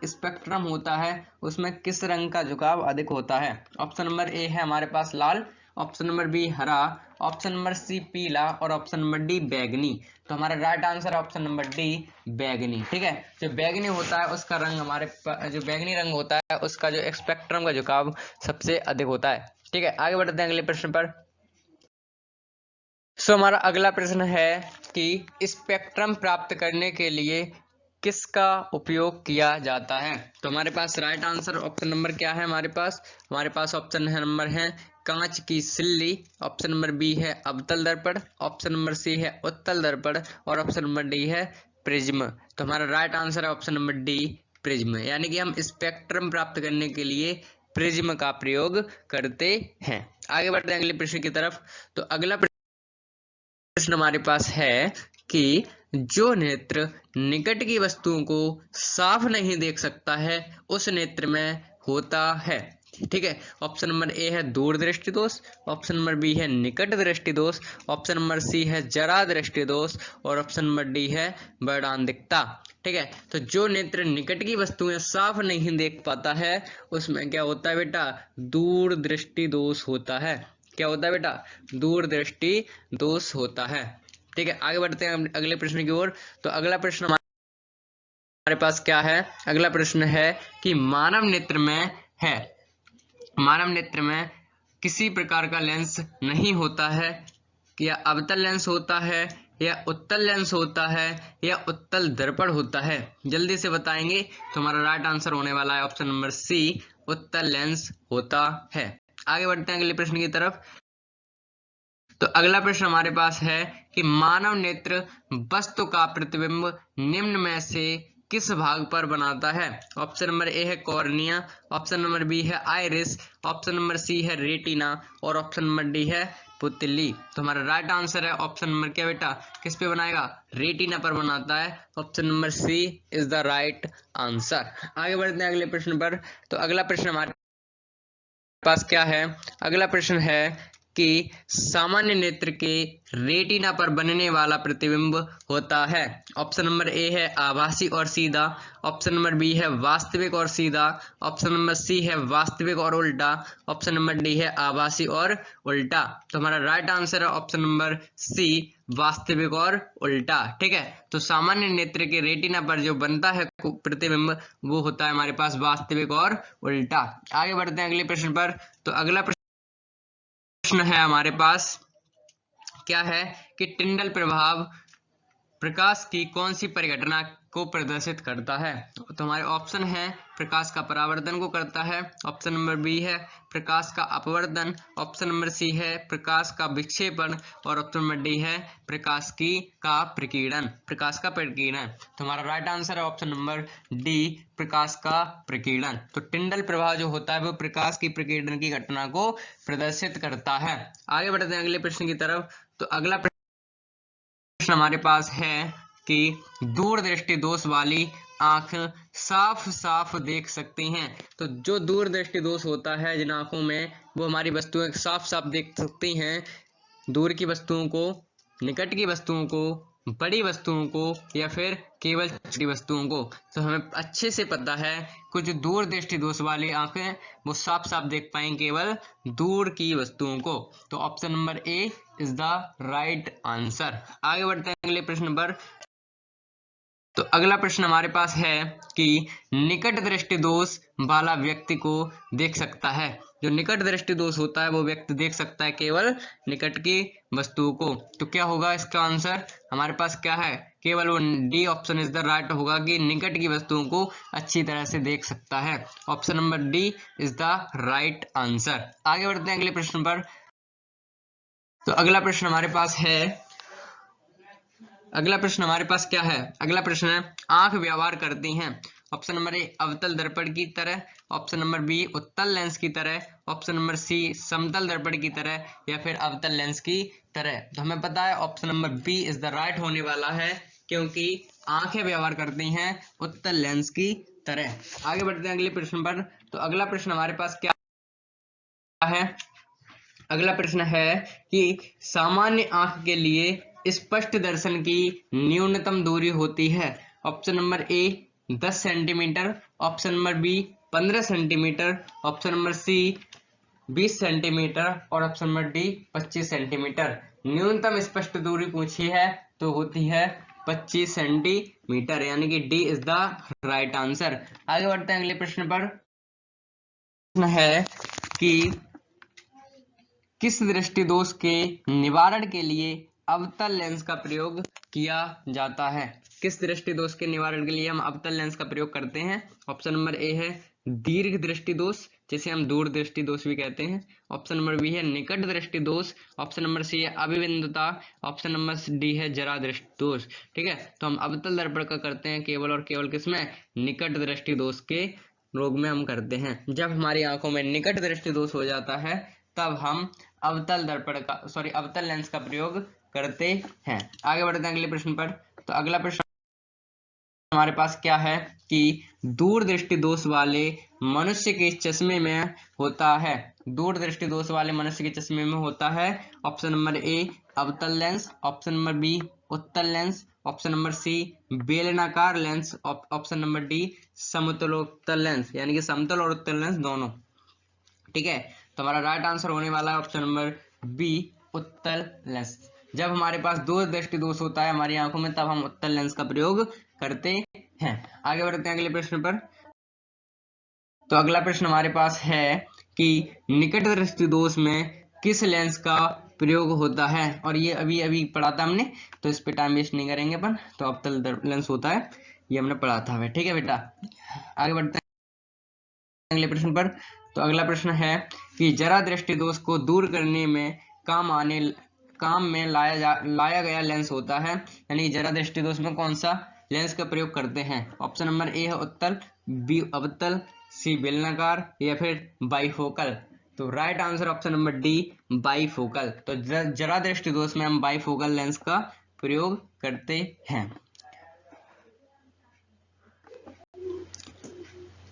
स्पेक्ट्रम होता है उसमें किस रंग का झुकाव अधिक होता है। ऑप्शन नंबर ए है हमारे पास लाल, ऑप्शन नंबर बी हरा, ऑप्शन नंबर सी पीला, और ऑप्शन नंबर डी बैगनी। तो हमारा राइट आंसर है ऑप्शन नंबर डी बैगनी। ठीक है, जो बैगनी होता है उसका रंग जो बैगनी रंग होता है उसका जो स्पेक्ट्रम का झुकाव सबसे अधिक होता है। ठीक है, आगे बढ़ते हैं अगले प्रश्न पर। हमारा अगला प्रश्न है कि स्पेक्ट्रम प्राप्त करने के लिए किसका उपयोग किया जाता है। तो हमारे पास राइट आंसर ऑप्शन नंबर क्या है, हमारे पास ऑप्शन नंबर है कांच की सिल्ली, ऑप्शन नंबर बी है अवतल दर्पण, ऑप्शन नंबर सी है उत्तल दर्पण, और ऑप्शन नंबर डी है प्रिज्म। तो हमारा राइट आंसर है ऑप्शन नंबर डी प्रिज्म, यानी कि हम स्पेक्ट्रम प्राप्त करने के लिए प्रिज्म का प्रयोग करते हैं। आगे बढ़ते हैं अगले प्रश्न की तरफ। तो अगला प्रश्न हमारे पास है कि जो नेत्र निकट की वस्तुओं को साफ नहीं देख सकता है उस नेत्र में होता है। ठीक है, ऑप्शन नंबर ए है दूरदृष्टि दोष, ऑप्शन नंबर बी है निकट दृष्टि दोष, ऑप्शन नंबर सी है जरा दृष्टि दोष और ऑप्शन नंबर डी है वर्णांधिकता। ठीक है, तो जो नेत्र निकट की वस्तुएं साफ नहीं देख पाता है उसमें क्या होता है बेटा, दूरदृष्टि दोष होता है। क्या होता है बेटा, दूरदृष्टि दोष होता है। ठीक है, आगे बढ़ते हैं अगले प्रश्न की ओर। तो अगला प्रश्न हमारे पास क्या है, अगला प्रश्न है कि मानव नेत्र में किसी प्रकार का लेंस नहीं होता है, या अवतल लेंस होता है, या उत्तल लेंस होता है, या उत्तल दर्पण होता है। जल्दी से बताएंगे तो हमारा राइट आंसर होने वाला है ऑप्शन नंबर सी, उत्तल लेंस होता है। आगे बढ़ते हैं अगले प्रश्न की तरफ। तो अगला प्रश्न हमारे पास है कि मानव नेत्र वस्तु का प्रतिबिंब निम्न में से किस भाग पर बनाता है। ऑप्शन नंबर ए है कॉर्निया, ऑप्शन नंबर बी है आइरिस, ऑप्शन नंबर सी है रेटिना और ऑप्शन नंबर डी है पुतली। तो हमारा राइट आंसर है ऑप्शन नंबर क्या बेटा, किस पे बनाएगा, रेटिना पर बनाता है। Option number C is the right answer. आगे बढ़ते हैं अगले प्रश्न पर। तो अगला प्रश्न हमारे पास क्या है, अगला प्रश्न है कि सामान्य नेत्र के रेटिना पर बनने वाला प्रतिबिंब होता है। ऑप्शन नंबर ए है आभासी और सीधा, ऑप्शन नंबर बी है वास्तविक और सीधा, ऑप्शन नंबर सी है वास्तविक और उल्टा, ऑप्शन नंबर डी है आभासी और उल्टा। तो हमारा राइट आंसर है ऑप्शन नंबर सी, वास्तविक और उल्टा। ठीक है, तो सामान्य नेत्र के रेटिना पर जो बनता है प्रतिबिंब वो होता है हमारे पास वास्तविक और उल्टा। आगे बढ़ते हैं अगले प्रश्न पर। तो अगला प्रश्न है हमारे पास क्या है कि टिंडल प्रभाव प्रकाश की कौन सी परिघटना को प्रदर्शित करता है। तो हमारे ऑप्शन है प्रकाश का परावर्तन को करता है, ऑप्शन नंबर बी है प्रकाश का अपवर्तन, ऑप्शन नंबर सी है प्रकाश का विक्षेपण और ऑप्शन नंबर डी है प्रकाश का प्रकीर्णन। तो हमारा राइट आंसर है ऑप्शन नंबर डी, प्रकाश का प्रकीर्णन। तो टिंडल प्रभाव जो होता है वो प्रकाश की प्रकीर्णन की घटना को प्रदर्शित करता है। आगे बढ़ते हैं अगले प्रश्न की तरफ। तो अगला प्रश्न हमारे पास है कि दूरदृष्टि दोष वाली आंख साफ साफ देख सकती हैं। तो जो दूरदृष्टि दोष होता है जिन आंखों में, वो हमारी वस्तुएं साफ साफ देख सकती हैं, दूर की वस्तुओं को, निकट की वस्तुओं को, बड़ी वस्तुओं को या फिर केवल छोटी वस्तुओं को। तो हमें अच्छे से पता है कुछ दूर दृष्टि दोष वाली आंखें वो साफ साफ देख पाएंगे केवल दूर की वस्तुओं को। तो option number A is the right answer. आगे बढ़ते हैं अगले प्रश्न पर। तो अगला प्रश्न हमारे पास है कि निकट दृष्टि दोष वाला व्यक्ति को देख सकता है। जो निकट दृष्टि दोष होता है वो व्यक्ति देख सकता है केवल निकट की वस्तुओं को। तो क्या होगा इसका आंसर, हमारे पास क्या है, केवल वो D option is the right होगा कि निकट की वस्तुओं को अच्छी तरह से देख सकता है। Option number D is the right answer. आगे बढ़ते हैं अगले प्रश्न पर। तो अगला प्रश्न हमारे पास क्या है, अगला प्रश्न है आंख व्यवहार करती हैं। ऑप्शन नंबर ए अवतल दर्पण की तरह, ऑप्शन नंबर बी उत्तल लेंस की तरह, ऑप्शन नंबर सी समतल दर्पण की तरह या फिर अवतल लेंस की तरह। तो हमें पता है option number B is the right होने वाला है, क्योंकि आंखें व्यवहार करती हैं उत्तल लेंस की तरह। आगे बढ़ते हैं अगले प्रश्न पर। तो अगला प्रश्न हमारे पास क्या है, अगला प्रश्न है कि सामान्य आंख के लिए स्पष्ट दर्शन की न्यूनतम दूरी होती है। Option number A 10 centimetre, option number B 15 centimetre, option number C 20 centimetre और ऑप्शन नंबर डी 25 सेंटीमीटर। न्यूनतम स्पष्ट दूरी पूछी है तो होती है 25 सेंटीमीटर, यानी कि D is the right answer. आगे बढ़ते हैं अगले प्रश्न पर। प्रश्न है कि किस दृष्टि दोष के निवारण के लिए अवतल लेंस का प्रयोग किया जाता है। किस दृष्टि दोष के निवारण के लिए हम अवतल लेंस का प्रयोग करते हैं। ऑप्शन नंबर ए है दीर्घ दृष्टि दोष, जिसे हम दूर दृष्टि दोष भी कहते हैं, ऑप्शन नंबर बी है निकट दृष्टि दोष, ऑप्शन नंबर सी है अभिबिंदुता, ऑप्शन नंबर डी है जरा दृष्टि दोष। ठीक है, तो हम अवतल दर्पण का करते हैं केवल और केवल किसमें, निकट दृष्टि दोष के रोग में हम करते हैं। जब हमारी आंखों में निकट दृष्टि दोष हो जाता है तब हम अवतल लेंस का प्रयोग करते हैं। आगे बढ़ते हैं अगले प्रश्न पर। तो अगला प्रश्न हमारे पास क्या है कि दूरदृष्टि दोष वाले मनुष्य के चश्मे में होता है, दूरदृष्टि दोष वाले मनुष्य के चश्मे में होता है ऑप्शन नंबर ए अवतल लेंस, ऑप्शन नंबर बी उत्तल लेंस, ऑप्शन नंबर सी बेलनाकार लेंस, ऑप्शन नंबर डी समतलोत्तल लेंस, यानी कि समतल और उत्तल लेंस दोनों। ठीक है, तो हमारा राइट आंसर होने वाला है ऑप्शन नंबर बी उत्तल लेंस। जब हमारे पास दूरदृष्टि दोष होता है हमारी आंखों में तब हम उत्तल लेंस का प्रयोग करते हैं। आगे बढ़ते हैं अगले प्रश्न पर। तो अगला प्रश्न हमारे पास है कि निकट दृष्टि दोष में किस लेंस का प्रयोग होता है, और ये अभी अभी पढ़ा था हमने, तो इस पे टाइम वेस्ट नहीं करेंगे अपन। तो अवतल लेंस होता है, ये हमने पढ़ा था। ठीक है बेटा, आगे बढ़ते हैं अगले प्रश्न पर। तो अगला प्रश्न है कि जरा दृष्टि दोष को दूर करने में काम में लाया गया लेंस होता है, यानी जरा दृष्टि दोष में कौन सा लेंस का प्रयोग करते हैं। ऑप्शन नंबर ए है उत्तल, बी अवतल, सी बेलनाकार, या फिर बाइफोकल। तो right answer option number D bifocal. तो जरा दृष्टि दोष में हम बाइफोकल लेंस का प्रयोग करते हैं।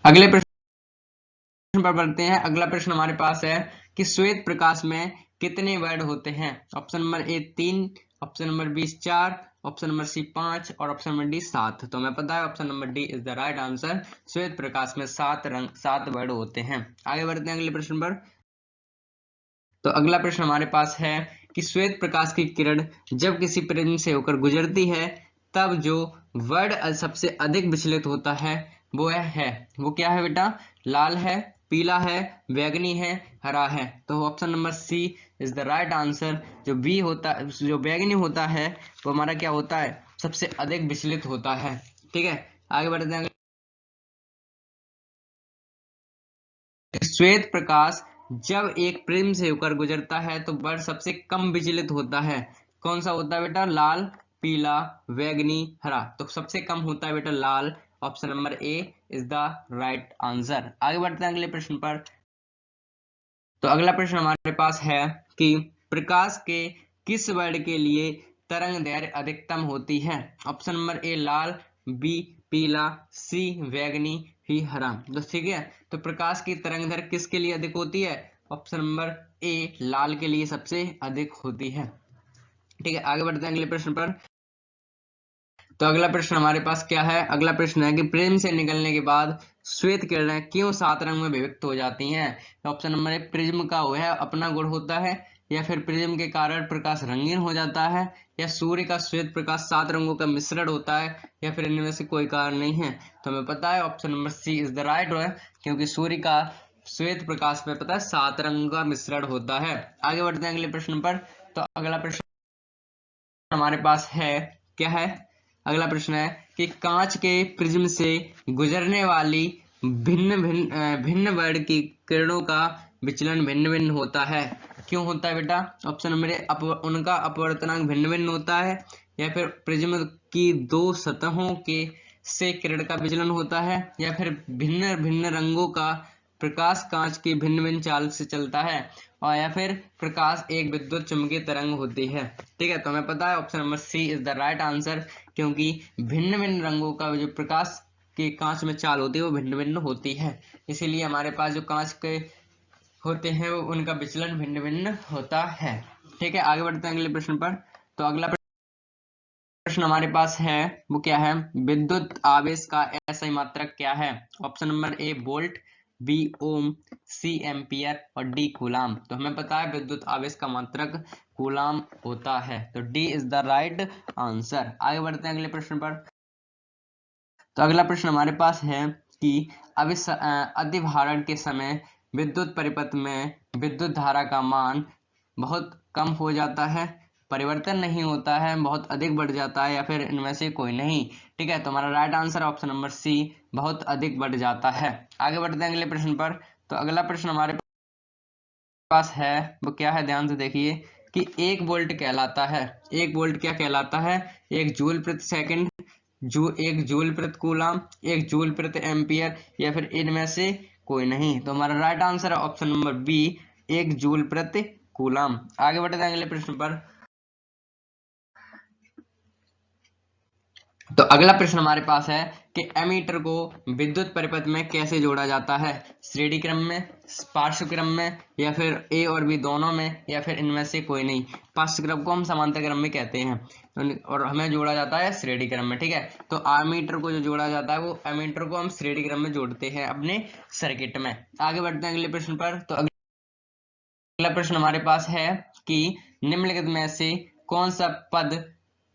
अगले प्रश्न पर बढ़ते हैं। अगला प्रश्न हमारे पास है कि श्वेत प्रकाश में कितने वर्ड होते हैं। Option number A 3, option number B 4, option number C 5 और ऑप्शन नंबर डी 7। तो हमें पता है option number D is the right answer. श्वेत प्रकाश में 7 वर्ड होते हैं। आगे बढ़ते हैं अगले प्रश्न पर। तो अगला प्रश्न हमारे पास है कि श्वेत प्रकाश की किरण जब किसी प्रिज्म से होकर गुजरती है तब जो वर्ड सबसे अधिक विचलित होता है वो क्या है बेटा। लाल है, पीला है, बैगनी है, हरा है। तो option number C is the right answer. जो बैगनी होता है वो हमारा क्या होता है, सबसे अधिक विचलित होता है। ठीक है, आगे बढ़ते हैं। श्वेत प्रकाश जब एक प्रिज्म से होकर गुजरता है तो वर्ड सबसे कम विचलित होता है। कौन सा होता है बेटा, लाल, पीला, बैगनी, हरा। तो सबसे कम होता है बेटा लाल। Option number A is the right answer. आगे बढ़ते हैं अगले प्रश्न पर। तो अगला प्रश्न हमारे पास है कि प्रकाश के किस वर्ड के लिए तरंग दैर्घ्य अधिकतम होती है। ऑप्शन नंबर ए लाल, बी पीला, सी बैगनी, ही हरा। तो ठीक है, तो प्रकाश की तरंग दैर्घ्य किसके लिए अधिक होती है। ऑप्शन नंबर ए लाल के लिए सबसे अधिक होती है। ठीक है, आगे बढ़ते हैं अगले प्रश्न पर। तो अगला प्रश्न हमारे पास क्या है। अगला प्रश्न है कि प्रिज्म से निकलने के बाद श्वेत किरणें क्यों 7 रंग में विभक्त हो जाती हैं। ऑप्शन नंबर ए प्रिज्म का वह अपना गुण होता है, या फिर प्रिज्म के कारण प्रकाश रंगीन हो जाता है, या सूर्य का श्वेत प्रकाश 7 रंगों का मिश्रण होता है, या फिर इनमें से कोई कारण नहीं है। तो हमें पता है option number C is the right है, क्योंकि सूर्य का श्वेत प्रकाश में पता है 7 रंग का मिश्रण होता है। आगे बढ़ते हैं अगले प्रश्न पर। तो अगला प्रश्न हमारे पास है क्या है। अगला प्रश्न है कि कांच के प्रिज्म से गुजरने वाली भिन्न वर्ण की किरणों का विचलन भिन्न भिन्न होता है। क्यों होता है बेटा। ऑप्शन नंबर ए उनका अपवर्तनांक भिन्न भिन्न होता है, या फिर प्रिज्म की 2 सतहों के से किरण का विचलन होता है, या फिर भिन्न भिन्न रंगों का प्रकाश कांच की भिन्न भिन्न चाल से चलता है, और या फिर प्रकाश एक विद्युत चुंबकीय तरंग होती है। ठीक है, तो हमें पता है option number C is the right answer, क्योंकि भिन्न भिन्न रंगों का जो प्रकाश के कांच में चाल होती है वो भिन्न भिन्न होती है, इसीलिए हमारे पास जो कांच के होते हैं वो उनका विचलन भिन्न भिन्न होता है। ठीक है, आगे बढ़ते हैं अगले प्रश्न पर। तो अगला प्रश्न हमारे पास है वो क्या है, विद्युत आवेश का एसआई मात्रक क्या है। Option number A volt, B ohm, C ampere और डी कूलाम। तो हमें पता है विद्युत आवेश का मात्रक कूलाम होता है, तो D is the right answer. आगे बढ़ते हैं अगले प्रश्न पर। तो अगला प्रश्न हमारे पास है कि अतिभारण के समय विद्युत परिपथ में विद्युत धारा का मान बहुत कम हो जाता है, परिवर्तन नहीं होता है, बहुत अधिक बढ़ जाता है, या फिर इनमें से कोई नहीं। ठीक है, तो हमारा right answer option number C बहुत अधिक बढ़ जाता है। आगे बढ़ते हैं अगले प्रश्न पर। तो अगला प्रश्न हमारे पास है वो क्या है, ध्यान से देखिए कि 1 वोल्ट कहलाता है, 1 वोल्ट क्या कहलाता है, 1 जूल प्रति सेकंड, 1 जूल प्रति कूलाम, 1 जूल प्रति एम्पियर, या फिर इनमें से कोई नहीं। तो हमारा राइट आंसर है ऑप्शन नंबर बी 1 जूल प्रति कूलाम। आगे बढ़ते हैं अगले प्रश्न पर। तो अगला प्रश्न हमारे पास है कि एमीटर को विद्युत परिपथ में कैसे जोड़ा जाता है, श्रेणी क्रम में, पार्श्व क्रम में, या फिर ए और बी दोनों में, या फिर इनमें से कोई नहीं। पार्श्व क्रम को हम समांतर क्रम में कहते हैं और हमें जोड़ा जाता है श्रेणी क्रम में। ठीक है, तो एमीटर को जो जोड़ा जाता है वो एमीटर को हम श्रेणी क्रम में जोड़ते हैं अपने सर्किट में। आगे बढ़ते हैं अगले प्रश्न पर। तो अगला प्रश्न हमारे पास है कि निम्नलिखित में से कौन सा पद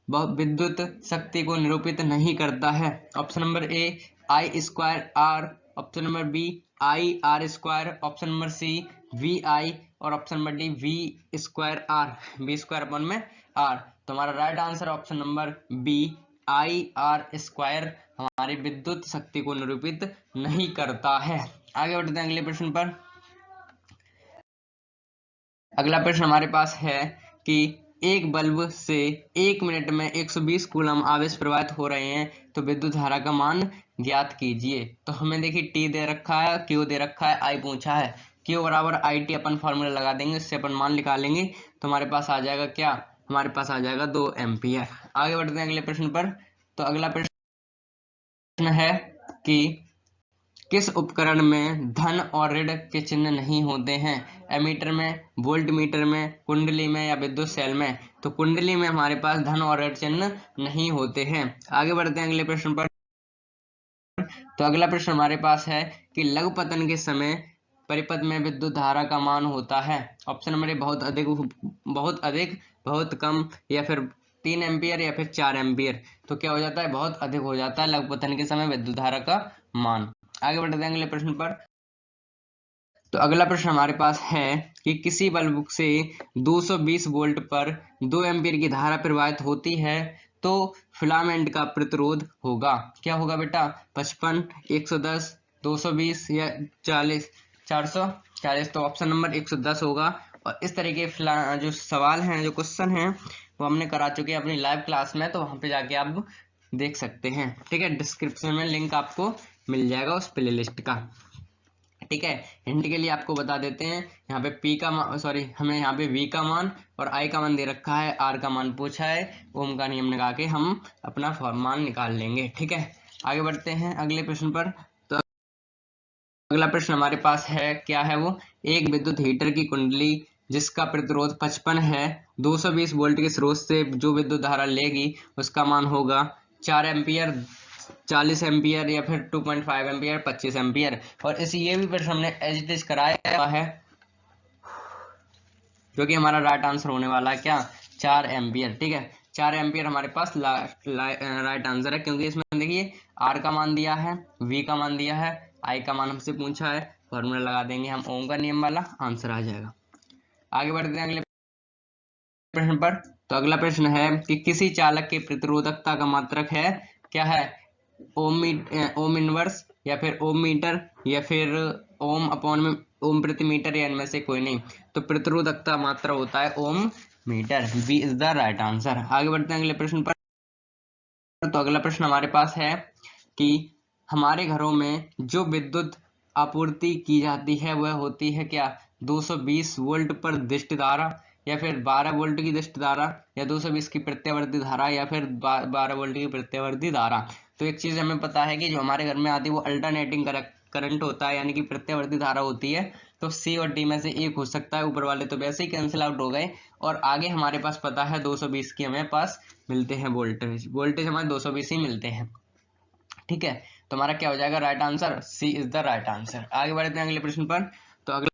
विद्युत शक्ति को निरूपित नहीं करता है। Option number A I square R, option number B I R square, option number C V I, और option number D V square R, B square upon में आर। तो हमारा right answer option number B I R square हमारी विद्युत शक्ति को निरूपित नहीं करता है। आगे बढ़ते हैं अगले प्रश्न पर। अगला प्रश्न हमारे पास है कि एक बल्ब से 1 मिनट में 120 कूलम आवेश प्रवाहित हो रहे हैं, तो विद्युत धारा का मान ज्ञात कीजिए। तो हमें देखिए टी दे रखा है, क्यू दे रखा है, आई पूछा है। क्यू बराबर आई टी अपन फॉर्मूला लगा देंगे, इससे अपन मान निकालेंगे। तो हमारे पास आ जाएगा क्या, हमारे पास आ जाएगा 2 एम्पियर। आगे बढ़ते हैं अगले प्रश्न पर। तो अगला प्रश्न है कि किस उपकरण में धन और ऋण के चिन्ह नहीं होते हैं, एमीटर में, वोल्ट मीटर में, कुंडली में, या विद्युत सेल में। तो कुंडली में हमारे पास धन और ऋण चिन्ह नहीं होते हैं। आगे बढ़ते हैं अगले प्रश्न पर। तो अगला प्रश्न हमारे पास है कि लघु पतन के समय परिपथ में विद्युत धारा का मान होता है। ऑप्शन नंबर ए बहुत अधिक, बहुत अधिक, बहुत कम, या फिर 3 एम्पियर, या फिर 4 एम्पियर। तो क्या हो जाता है, बहुत अधिक हो जाता है लघु पतन के समय विद्युत धारा का मान। आगे बढ़ते हैं अगले प्रश्न पर। तो अगला प्रश्न हमारे पास है कि किसी बल्ब से 220 वोल्ट पर 2 एम्पीयर की धारा प्रवाहित होती है, तो फिलामेंट का प्रतिरोध होगा, क्या होगा बेटा, 55, 110, 220 या 40, 440। तो ऑप्शन नंबर 110 होगा। और इस तरीके जो सवाल हैं, जो क्वेश्चन हैं, वो हमने करा चुके हैं अपनी लाइव क्लास में, तो वहां पे जाके आप देख सकते हैं। ठीक है, डिस्क्रिप्शन में लिंक आपको मिल जाएगा उस प्ले लिस्ट का। ठीक है, हिंट के लिए आपको बता देते हैं, यहाँ पे पी का हमें यहाँ पे वी का मान और आई का मान दे रखा है, आर का मान पूछा है, ओम का नियम लगा के हम अपना मान निकाल लेंगे। ठीक है, आगे बढ़ते हैं अगले प्रश्न पर। तो अगला प्रश्न हमारे पास है, क्या है वो, एक विद्युत हीटर की कुंडली जिसका प्रतिरोध 55 है, 220 वोल्ट के स्रोत से जो विद्युत धारा लेगी उसका मान होगा 4 एम्पियर, 40 एम्पियर, या फिर 2.5 एम्पियर, 25 एम्पियर। और इस ये भी प्रश्न हमने एज इट इज कराया है, जो कि हमारा राइट आंसर होने वाला है क्या, 4 एम्पियर। ठीक है, 4 एम्पियर हमारे पास राइट आंसर है, क्योंकि इसमें देखिए आर का मान दिया है, वी का मान दिया है, आई का मान हमसे पूछा है, फॉर्मूला लगा देंगे हम, ओम का नियम वाला आंसर आ जाएगा। आगे बढ़ते हैं अगले प्रश्न पर। तो अगला प्रश्न है कि किसी चालक के प्रतिरोधकता का मात्रक है, क्या है, ओम इनवर्स, या फिर ओम मीटर, या फिर ओम अपॉन में ओम प्रति मीटर, या इनमें से कोई नहीं। तो प्रतिरोधकता मात्रा होता है ohm metre, B is the right answer. आगे बढ़ते हैं अगले प्रश्न पर। तो अगला प्रश्न हमारे पास है कि हमारे घरों में जो विद्युत आपूर्ति की जाती है वह होती है क्या, 220 वोल्ट पर दृष्ट धारा, या फिर 12 वोल्ट की दृष्ट धारा, या 220 की प्रत्यावर्ती धारा, या फिर 12 वोल्ट की प्रत्यावर्ती धारा। तो एक चीज हमें पता है कि जो हमारे घर में आती है वो अल्टरनेटिंग करंट होता है, यानी कि प्रत्यावर्ती धारा होती है। तो सी और डी में से एक हो सकता है, ऊपर वाले तो वैसे ही कैंसिल आउट हो गए। और आगे हमारे पास पता है 220 की हमें पास मिलते हैं वोल्टेज, वोल्टेज हमारे 220 ही मिलते हैं। ठीक है, तो हमारा क्या हो जाएगा, right answer C is the right answer. आगे बढ़ते हैं अगले प्रश्न पर। तो अगला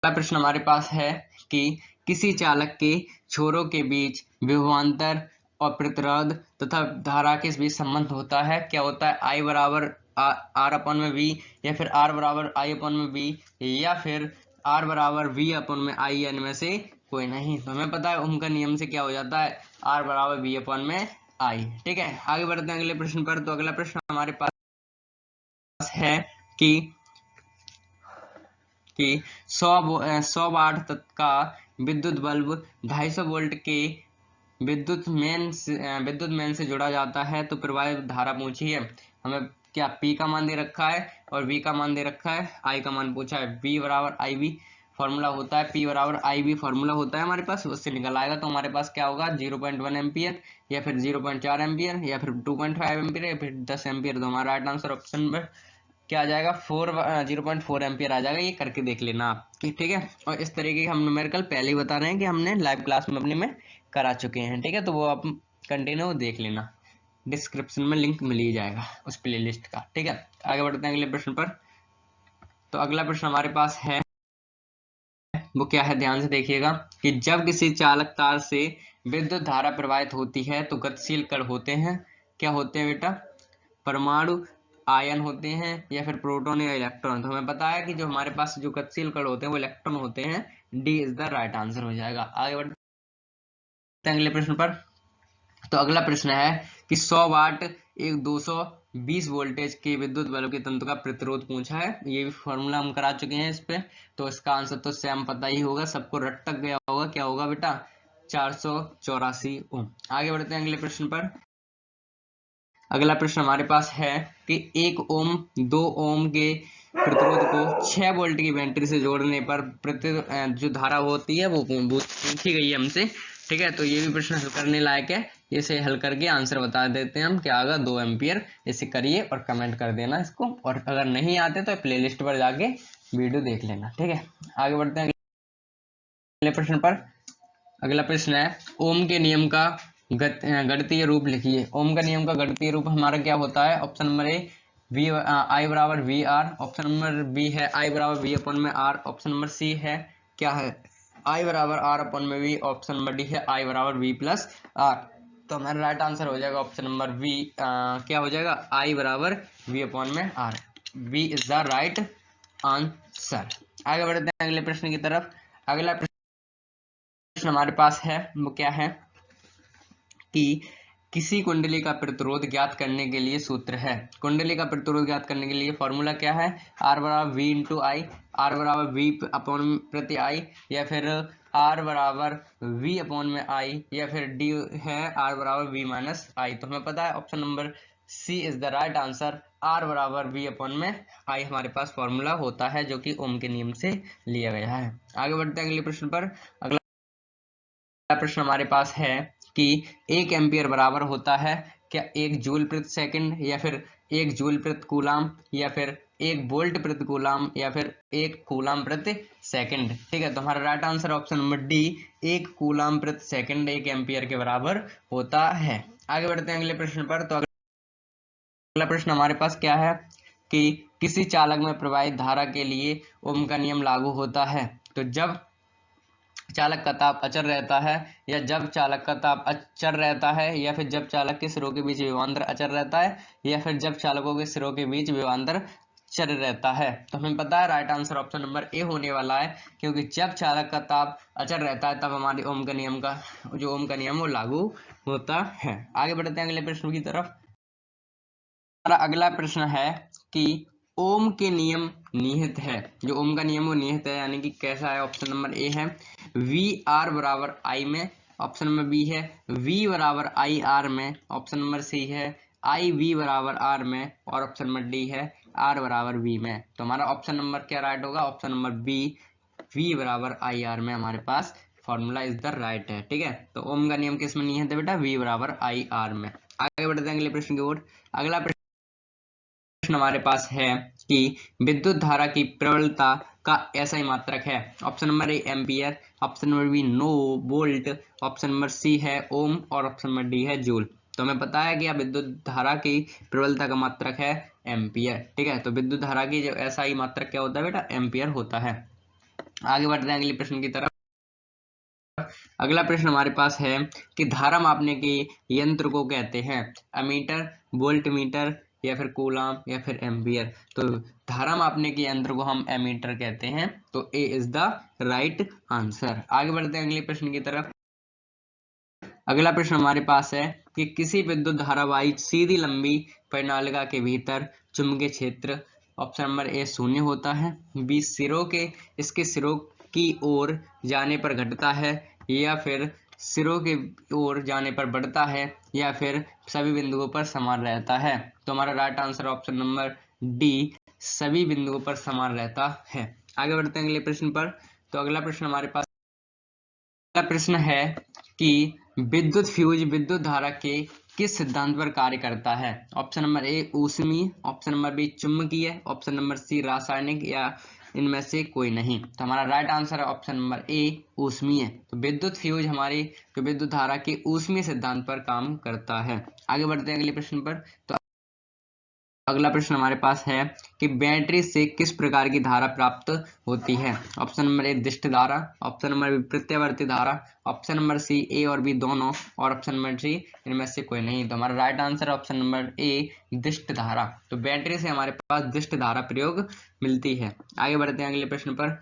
प्रश्न हमारे पास है कि किसी चालक के छोरों के बीच विभवांतर और प्रतिरोध तथा धारा के बीच संबंध होता है, क्या होता है, आई बराबर आर अपन में वी, या फिर आर बराबर आई अपन में वी, या फिर आर बराबर वी अपन में आई, या इनमें से कोई नहीं। तो हमें पता है ओम का नियम से क्या हो जाता है, आर बराबर वी अपन में आई। ठीक है, आगे बढ़ते हैं अगले प्रश्न पर। तो अगला प्रश्न हमारे पास है कि 100 वाट तक का विद्युत बल्ब 250 वोल्ट के विद्युत मेन से जोड़ा जाता है, तो प्रवाहित धारा पूछी है। हमें क्या पी का मान दे रखा है और वी का मान दे रखा है, आई का मान पूछा है, वी बराबर आई वी, फॉर्मूला होता है, P बराबर IV फॉर्मूला होता है हमारे पास, उससे निकल आएगा। तो हमारे पास क्या होगा 0.1 एम्पियर या फिर 0.4 एम्पियर या फिर 2.5 एम्पियर या फिर 10 एम्पियर। तो हमारा राइट आंसर ऑप्शन में क्या आ जाएगा 0.4 एम्पियर आ जाएगा। ये करके देख लेना आप, ठीक है। और इस तरीके के हम न्यूमेरिकल पहले ही बता रहे हैं कि हमने लाइव क्लास में अपने में करा चुके हैं, ठीक है। तो वो आप कंटिन्यू देख लेना, डिस्क्रिप्शन में लिंक मिल ही जाएगा उस प्लेलिस्ट का, ठीक है। आगे बढ़ते हैं अगले प्रश्न पर। तो अगला प्रश्न हमारे पास है, वो क्या है, ध्यान से देखिएगा कि जब किसी चालक तार से विद्युत धारा प्रवाहित होती है तो गतिशील कण होते हैं, क्या होते हैं बेटा, परमाणु, आयन होते हैं या फिर प्रोटॉन या इलेक्ट्रॉन। तो हमें पता है कि जो हमारे पास जो गतिशील कण होते हैं वो इलेक्ट्रॉन होते हैं। D is the right answer हो जाएगा। आगे बढ़ते हैं अगले प्रश्न पर। तो अगला प्रश्न है कि 100 वाट एक 220 वोल्टेज के विद्युत बल्ब के तंत्र का प्रतिरोध पूछा है। ये भी फॉर्मूला हम करा चुके हैं इस पे, तो इसका आंसर तो सेम पता ही होगा, सबको रट तक गया होगा। क्या होगा बेटा 484 ओम। आगे बढ़ते हैं अगले प्रश्न पर। अगला प्रश्न हमारे पास है कि 1 ओम 2 ओम के प्रतिरोध को 6 वोल्ट की बैटरी से जोड़ने पर जो धारा होती है वो पूछी गई है हमसे, ठीक है। तो ये भी प्रश्न हल करने लायक है, इसे हल करके आंसर बता देते हैं हम, क्या आएगा 2 एम्पियर। इसे करिए और कमेंट कर देना इसको, और अगर नहीं आते तो प्लेलिस्ट पर जाके वीडियो देख लेना, ठीक है। आगे बढ़ते हैं अगले प्रश्न पर। अगला प्रश्न है ओम के नियम का गणितीय रूप लिखिए। ओम का नियम का गणितीय रूप हमारा क्या होता है, option number A V I बराबर V R, option number B है आई बराबर वी अपन में आर, ऑप्शन नंबर सी है क्या है आई बराबर आर अपन में वी, ऑप्शन नंबर डी है आई बराबर वी प्लस आर। तो हमारा राइट आंसर हो जाएगा ऑप्शन नंबर वी, क्या हो जाएगा आई बराबर वी अपॉन में R. V is the right answer. आगे बढ़ते हैं अगले प्रश्न की तरफ। अगला प्रश्न हमारे पास है वो क्या है कि किसी कुंडली का प्रतिरोध ज्ञात करने के लिए सूत्र है। कुंडली का प्रतिरोध ज्ञात करने के लिए फॉर्मूला क्या है, आर बराबर वी इंटू आई, आर बराबर वी अपॉन प्रति आई, या फिर आर बराबर वी अपॉन में आई, या फिर डी है आर बराबर वी माइनस आई। तो हमें पता है option number C is the right answer, R बराबर वी अपॉन में आई हमारे पास फॉर्मूला होता है जो कि ओम के नियम से लिया गया है। आगे बढ़ते हैं अगले प्रश्न पर। अगला प्रश्न हमारे पास है कि 1 एम्पियर बराबर होता है क्या 1 जूल प्रति सेकंड, या फिर 1 जूल प्रति कूलाम, या फिर 1 वोल्ट प्रति कूलाम, या फिर 1 कूलाम प्रति सेकंड, ठीक है। तो हमारा right answer option number D 1 coulomb प्रति सेकंड 1 एम्पियर के बराबर होता है। आगे बढ़ते हैं अगले प्रश्न पर। तो अगला प्रश्न हमारे पास क्या है कि किसी चालक में प्रवाहित धारा के लिए ओम का नियम लागू होता है। तो जब चालक का ताप अचर रहता है, या जब चालक का ताप अचर रहता है, या फिर जब चालक के सिरों के बीच विभवांतर अचर रहता है, या फिर जब चालकों के सिरों के बीच विभवांतर चर रहता है। तो हमें पता है राइट आंसर ऑप्शन नंबर ए होने वाला है, क्योंकि जब चालक का ताप अचर रहता है तब हमारे ओम का नियम का जो ओम का नियम वो लागू होता है। आगे बढ़ते हैं अगले प्रश्न की तरफ। हमारा अगला प्रश्न है कि ओम के नियम निहित है। जो ओम का नियम वो निहित है, यानी कि कैसा है, ऑप्शन नंबर ए है वी आर बराबर आई में, ऑप्शन नंबर बी है वी बराबर आई आर में, ऑप्शन नंबर सी है आई वी बराबर आर में, और ऑप्शन नंबर डी है आर बराबर वी में। तो हमारा ऑप्शन नंबर क्या राइट होगा, ऑप्शन नंबर बी वी बराबर आई आर में हमारे पास फॉर्मूला इज द राइट है, ठीक है। तो ओम का नियम किस में निहित है बेटा, वी बराबर आई आर में। आगे बढ़ते हैं अगले प्रश्न की ओर। अगला प्रश्न हमारे पास है कि विद्युत धारा की प्रबलता का ऐसा ही मात्रक है। Option number A ampere, option number B no volt, option number C है ओम, और ऑप्शन नंबर डी है जूल। तो हमें पता है कि विद्युत धारा की प्रबलता का मात्रक है एम्पियर, ठीक है। तो विद्युत धारा की जो ऐसा ही मात्रक क्या होता है बेटा, एम्पियर होता है। आगे बढ़ते हैं अगले प्रश्न की तरफ। अगला प्रश्न हमारे पास है कि धारा मापने के यंत्र को कहते हैं अमीटर, वोल्ट मीटर, या फिर कूलाम, या फिर एम्पियर। तो धारा मापने के यंत्र को हम एमीटर कहते हैं। तो ए इज द राइट आंसर। आगे बढ़ते हैं अगले प्रश्न की तरफ। अगला प्रश्न हमारे पास है कि किसी विद्युत धारावाही सीधी लंबी परिनालिका के भीतर चुंबकीय क्षेत्र, ऑप्शन नंबर ए 0 होता है, बी इसके सिरों की ओर जाने पर घटता है, या फिर सिरों के ओर जाने पर बढ़ता है, या फिर सभी बिंदुओं पर समान रहता है। तो हमारा right answer option number D सभी बिंदुओं पर समान रहता है। आगे बढ़ते हैं अगले प्रश्न पर। तो अगला प्रश्न हमारे पास, अगला प्रश्न है कि विद्युत फ्यूज विद्युत धारा के किस सिद्धांत पर कार्य करता है। ऑप्शन नंबर ए ऊष्मीय, ऑप्शन नंबर बी चुंबकीय, ऑप्शन नंबर सी रासायनिक, या इनमें से कोई नहीं। तो हमारा राइट आंसर है ऑप्शन नंबर ए ऊष्मीय। तो विद्युत फ्यूज हमारी जो विद्युत धारा के ऊष्मीय सिद्धांत पर काम करता है। आगे बढ़ते हैं अगले प्रश्न पर। तो अगला प्रश्न हमारे पास है कि बैटरी से किस प्रकार की धारा प्राप्त होती है। ऑप्शन नंबर ए दिष्ट धारा, ऑप्शन नंबर बी प्रत्यावर्ती धारा, ऑप्शन नंबर सी ए और बी दोनों, और ऑप्शन नंबर सी इनमें से कोई नहीं। तो हमारा राइट आंसर है ऑप्शन नंबर ए दिष्ट धारा। तो बैटरी से हमारे पास दिष्ट धारा प्रयोग मिलती है। आगे बढ़ते हैं अगले प्रश्न पर।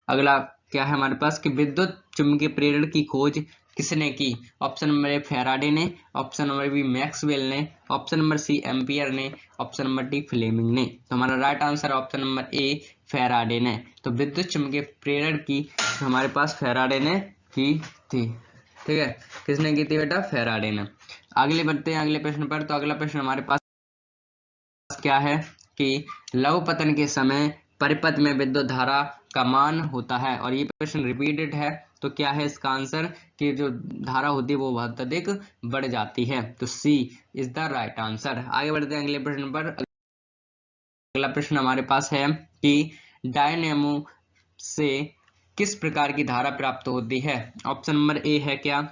अगला क्या है हमारे पास कि विद्युत चुम्बकीय प्रेरण की खोज किसने की। ऑप्शन नंबर ए फैराडे ने, ऑप्शन नंबर बी मैक्सवेल ने, ऑप्शन नंबर सी एम्पियर ने, ऑप्शन नंबर डी फ्लेमिंग ने। तो हमारा राइट आंसर ऑप्शन नंबर ए फैराडे ने। तो विद्युत चुम्बकीय प्रेरण की हमारे पास फैराडे ने की थी। ठीक है, किसने की थी बेटा, फैराडे ने। आगे बढ़ते हैं अगले प्रश्न पर। तो अगला प्रश्न हमारे पास क्या है कि लघु पतन के समय परिपथ में विद्युत धारा का मान होता है, और ये प्रश्न रिपीटेड है। तो क्या है इसका आंसर कि जो धारा होती है वो बहुत अधिक बढ़ जाती है। तो C is the right answer. आगे बढ़ते हैं अगले प्रश्न पर। अगला प्रश्न हमारे पास है कि डायनेमो से किस प्रकार की धारा प्राप्त होती है। ऑप्शन नंबर ए है क्या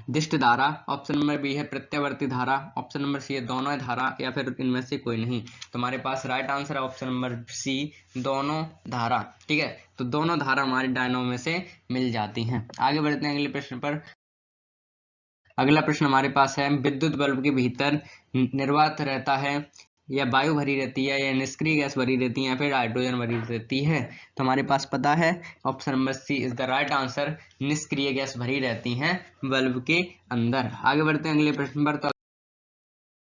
दिष्ट धारा, ऑप्शन नंबर बी है प्रत्यावर्ती धारा, ऑप्शन नंबर सी है दोनों धारा, या फिर इनमें से कोई नहीं। तो हमारे पास राइट आंसर है ऑप्शन नंबर सी दोनों धारा। ठीक है, तो दोनों धारा हमारे डायनोमो में से मिल जाती हैं। आगे बढ़ते हैं अगले प्रश्न पर। अगला प्रश्न हमारे पास है विद्युत बल्ब के भीतर निर्वात रहता है, या वायु भरी रहती है, या निष्क्रिय गैस भरी रहती है, या फिर हाइड्रोजन भरी रहती है। तो हमारे पास पता है option number C is the right answer, निष्क्रिय गैस भरी रहती हैं बल्ब के अंदर। आगे बढ़ते हैं अगले प्रश्न पर। तो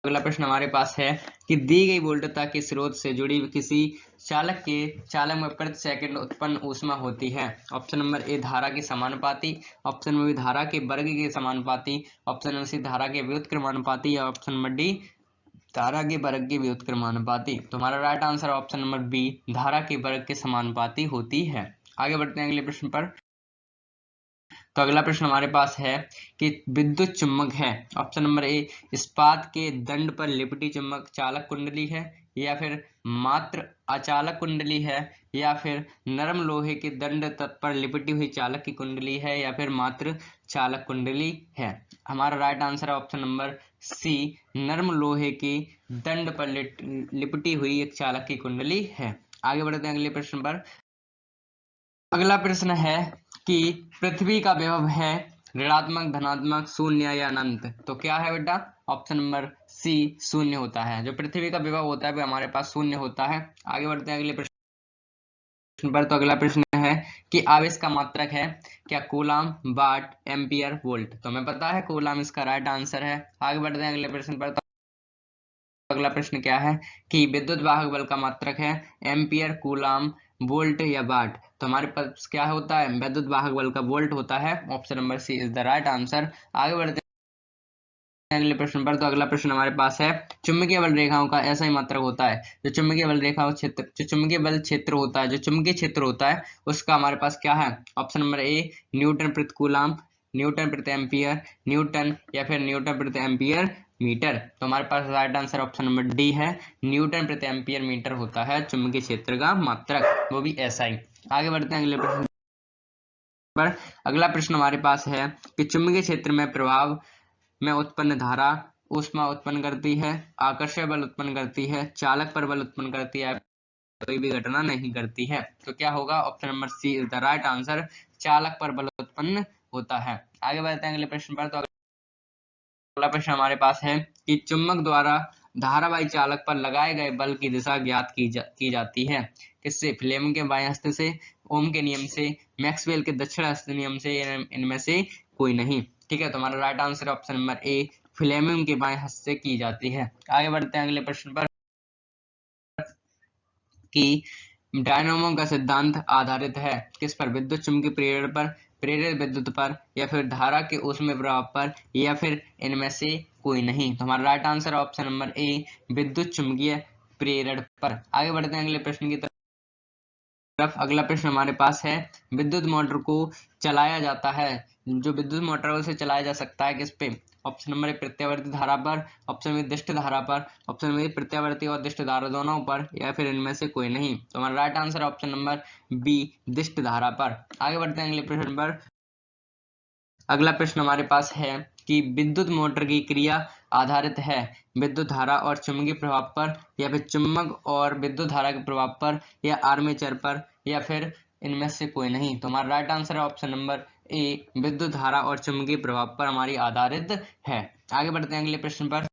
अगला प्रश्न हमारे पास है कि दी गई वोल्टता के स्रोत से जुड़ी किसी चालक के चालक में प्रति सेकंड उत्पन्न ऊष्मा होती है। ऑप्शन नंबर ए धारा के समानुपाती, ऑप्शन नंबर बी धारा के वर्ग के समानुपाती, ऑप्शन नंबर सी धारा के व्युत्क्रमानुपाती, या ऑप्शन नंबर डी धारा के वर्ग के व्युत्क्रमानुपाती। तो हमारा right answer option number B धारा के वर्ग के समानुपाती होती है। आगे बढ़ते हैं अगले प्रश्न पर। तो अगला प्रश्न हमारे पास है कि विद्युत चुम्बक है। ऑप्शन नंबर ए इस्पात के दंड पर लिपटी चुंबक चालक कुंडली है, या फिर मात्र अचालक कुंडली है, या फिर नरम लोहे के दंड तत्व पर लिपटी हुई चालक की कुंडली है, या फिर मात्र चालक कुंडली है। हमारा राइट आंसर है ऑप्शन नंबर सी नरम लोहे के दंड पर लिपटी हुई एक चालक की कुंडली है। आगे बढ़ते हैं अगले प्रश्न पर। अगला प्रश्न है कि पृथ्वी का विभव है ऋणात्मक, धनात्मक, शून्य या अनंत। तो क्या है बेटा, ऑप्शन नंबर सी शून्य होता है। जो पृथ्वी का विभव होता है वो हमारे पास शून्य होता है। आगे बढ़ते हैं अगले प्रश्न पर। तो अगला प्रश्न है कि आवेश का मात्रक है क्या कूलाम, वाट, एम्पियर, वोल्ट। तो हमें पता है कूलाम इसका राइट आंसर है। आगे बढ़ते हैं अगले प्रश्न पर। तो अगला प्रश्न क्या है कि विद्युत वाहक बल का मात्रक है एम्पियर, कूलाम, वोल्ट या वाट। तो हमारे पास क्या होता है, विद्युत वाहक बल का वोल्ट होता है। Option number C is the right answer. आगे बढ़ते हैं अगले प्रश्न पर। तो अगला प्रश्न हमारे पास है चुंबकीय बल रेखाओं का ऐसा ही मात्रक होता है। जो चुंबकीय बल रेखाओं क्षेत्र, जो चुंबकीय बल क्षेत्र होता है, जो चुंबकीय क्षेत्र होता है उसका हमारे पास क्या है। ऑप्शन नंबर ए न्यूटन प्रति कूलाम, न्यूटन प्रति एम्पियर, न्यूटन, या फिर न्यूटन प्रति एम्पियर मीटर। तो हमारे पास right answer option number D है, न्यूटन प्रति एम्पियर मीटर होता है चुंबकीय क्षेत्र का मात्रक, वो भी ऐसा ही। आगे बढ़ते हैं अगले प्रश्न पर। अगला प्रश्न हमारे पास है कि चुंबकीय क्षेत्र में प्रभाव में उत्पन्न धारा ऊष्मा उत्पन्न करती है, आकर्षण बल उत्पन्न करती है, चालक पर बल उत्पन्न करती है, कोई भी घटना नहीं करती है। तो क्या होगा, option number C is the right answer, चालक पर बल उत्पन्न होता है। आगे बढ़ते हैं अगले प्रश्न पर। तो अगला प्रश्न हमारे पास है कि चुंबक द्वारा धारावाही चालक पर लगाए गए बल की दिशा ज्ञात की जाती है। किससे, फ्लेमिंग के बाएं हस्त से, ओम के नियम से, मैक्सवेल के दक्षिण हस्त नियम से, इनमें से कोई नहीं। ठीक है, तो हमारा right answer option number A Fleming के बाएं हस्त से की जाती है। आगे बढ़ते हैं अगले प्रश्न पर कि डायनामो का सिद्धांत आधारित है किस पर, विद्युत चुम्बकीय प्रेरण पर, प्रेरित विद्युत पर, या फिर धारा के ऊष्मीय प्रभाव पर, या फिर इनमें से कोई नहीं। तो हमारा राइट आंसर ऑप्शन नंबर ए विद्युत चुम्बकीय प्रेरण पर। आगे बढ़ते हैं अगले प्रश्न की तरफ। अगला प्रश्न हमारे पास है, विद्युत मोटर को चलाया जाता है, जो विद्युत मोटर है उसे चलाया जा सकता है किस पे? ऑप्शन नंबर ए प्रत्यावर्ती धारा पर, ऑप्शन बी दिष्ट धारा पर, ऑप्शन बी प्रत्यावर्ती और दिष्ट धारा दोनों पर, या फिर इनमें से कोई नहीं। तो हमारा राइट आंसर है ऑप्शन नंबर बी दिष्ट धारा पर। आगे बढ़ते हैं अगले प्रश्न पर। अगला प्रश्न हमारे पास है कि विद्युत मोटर की क्रिया आधारित है विद्युत धारा और चुंबकीय प्रभाव पर, या फिर चुंबक और विद्युत धारा के प्रभाव पर, या आर्मेचर पर, या फिर इनमें से कोई नहीं। तो हमारा राइट आंसर है ऑप्शन नंबर ए विद्युत धारा और चुंबकीय प्रभाव पर हमारी आधारित है। आगे बढ़ते हैं अगले प्रश्न पर।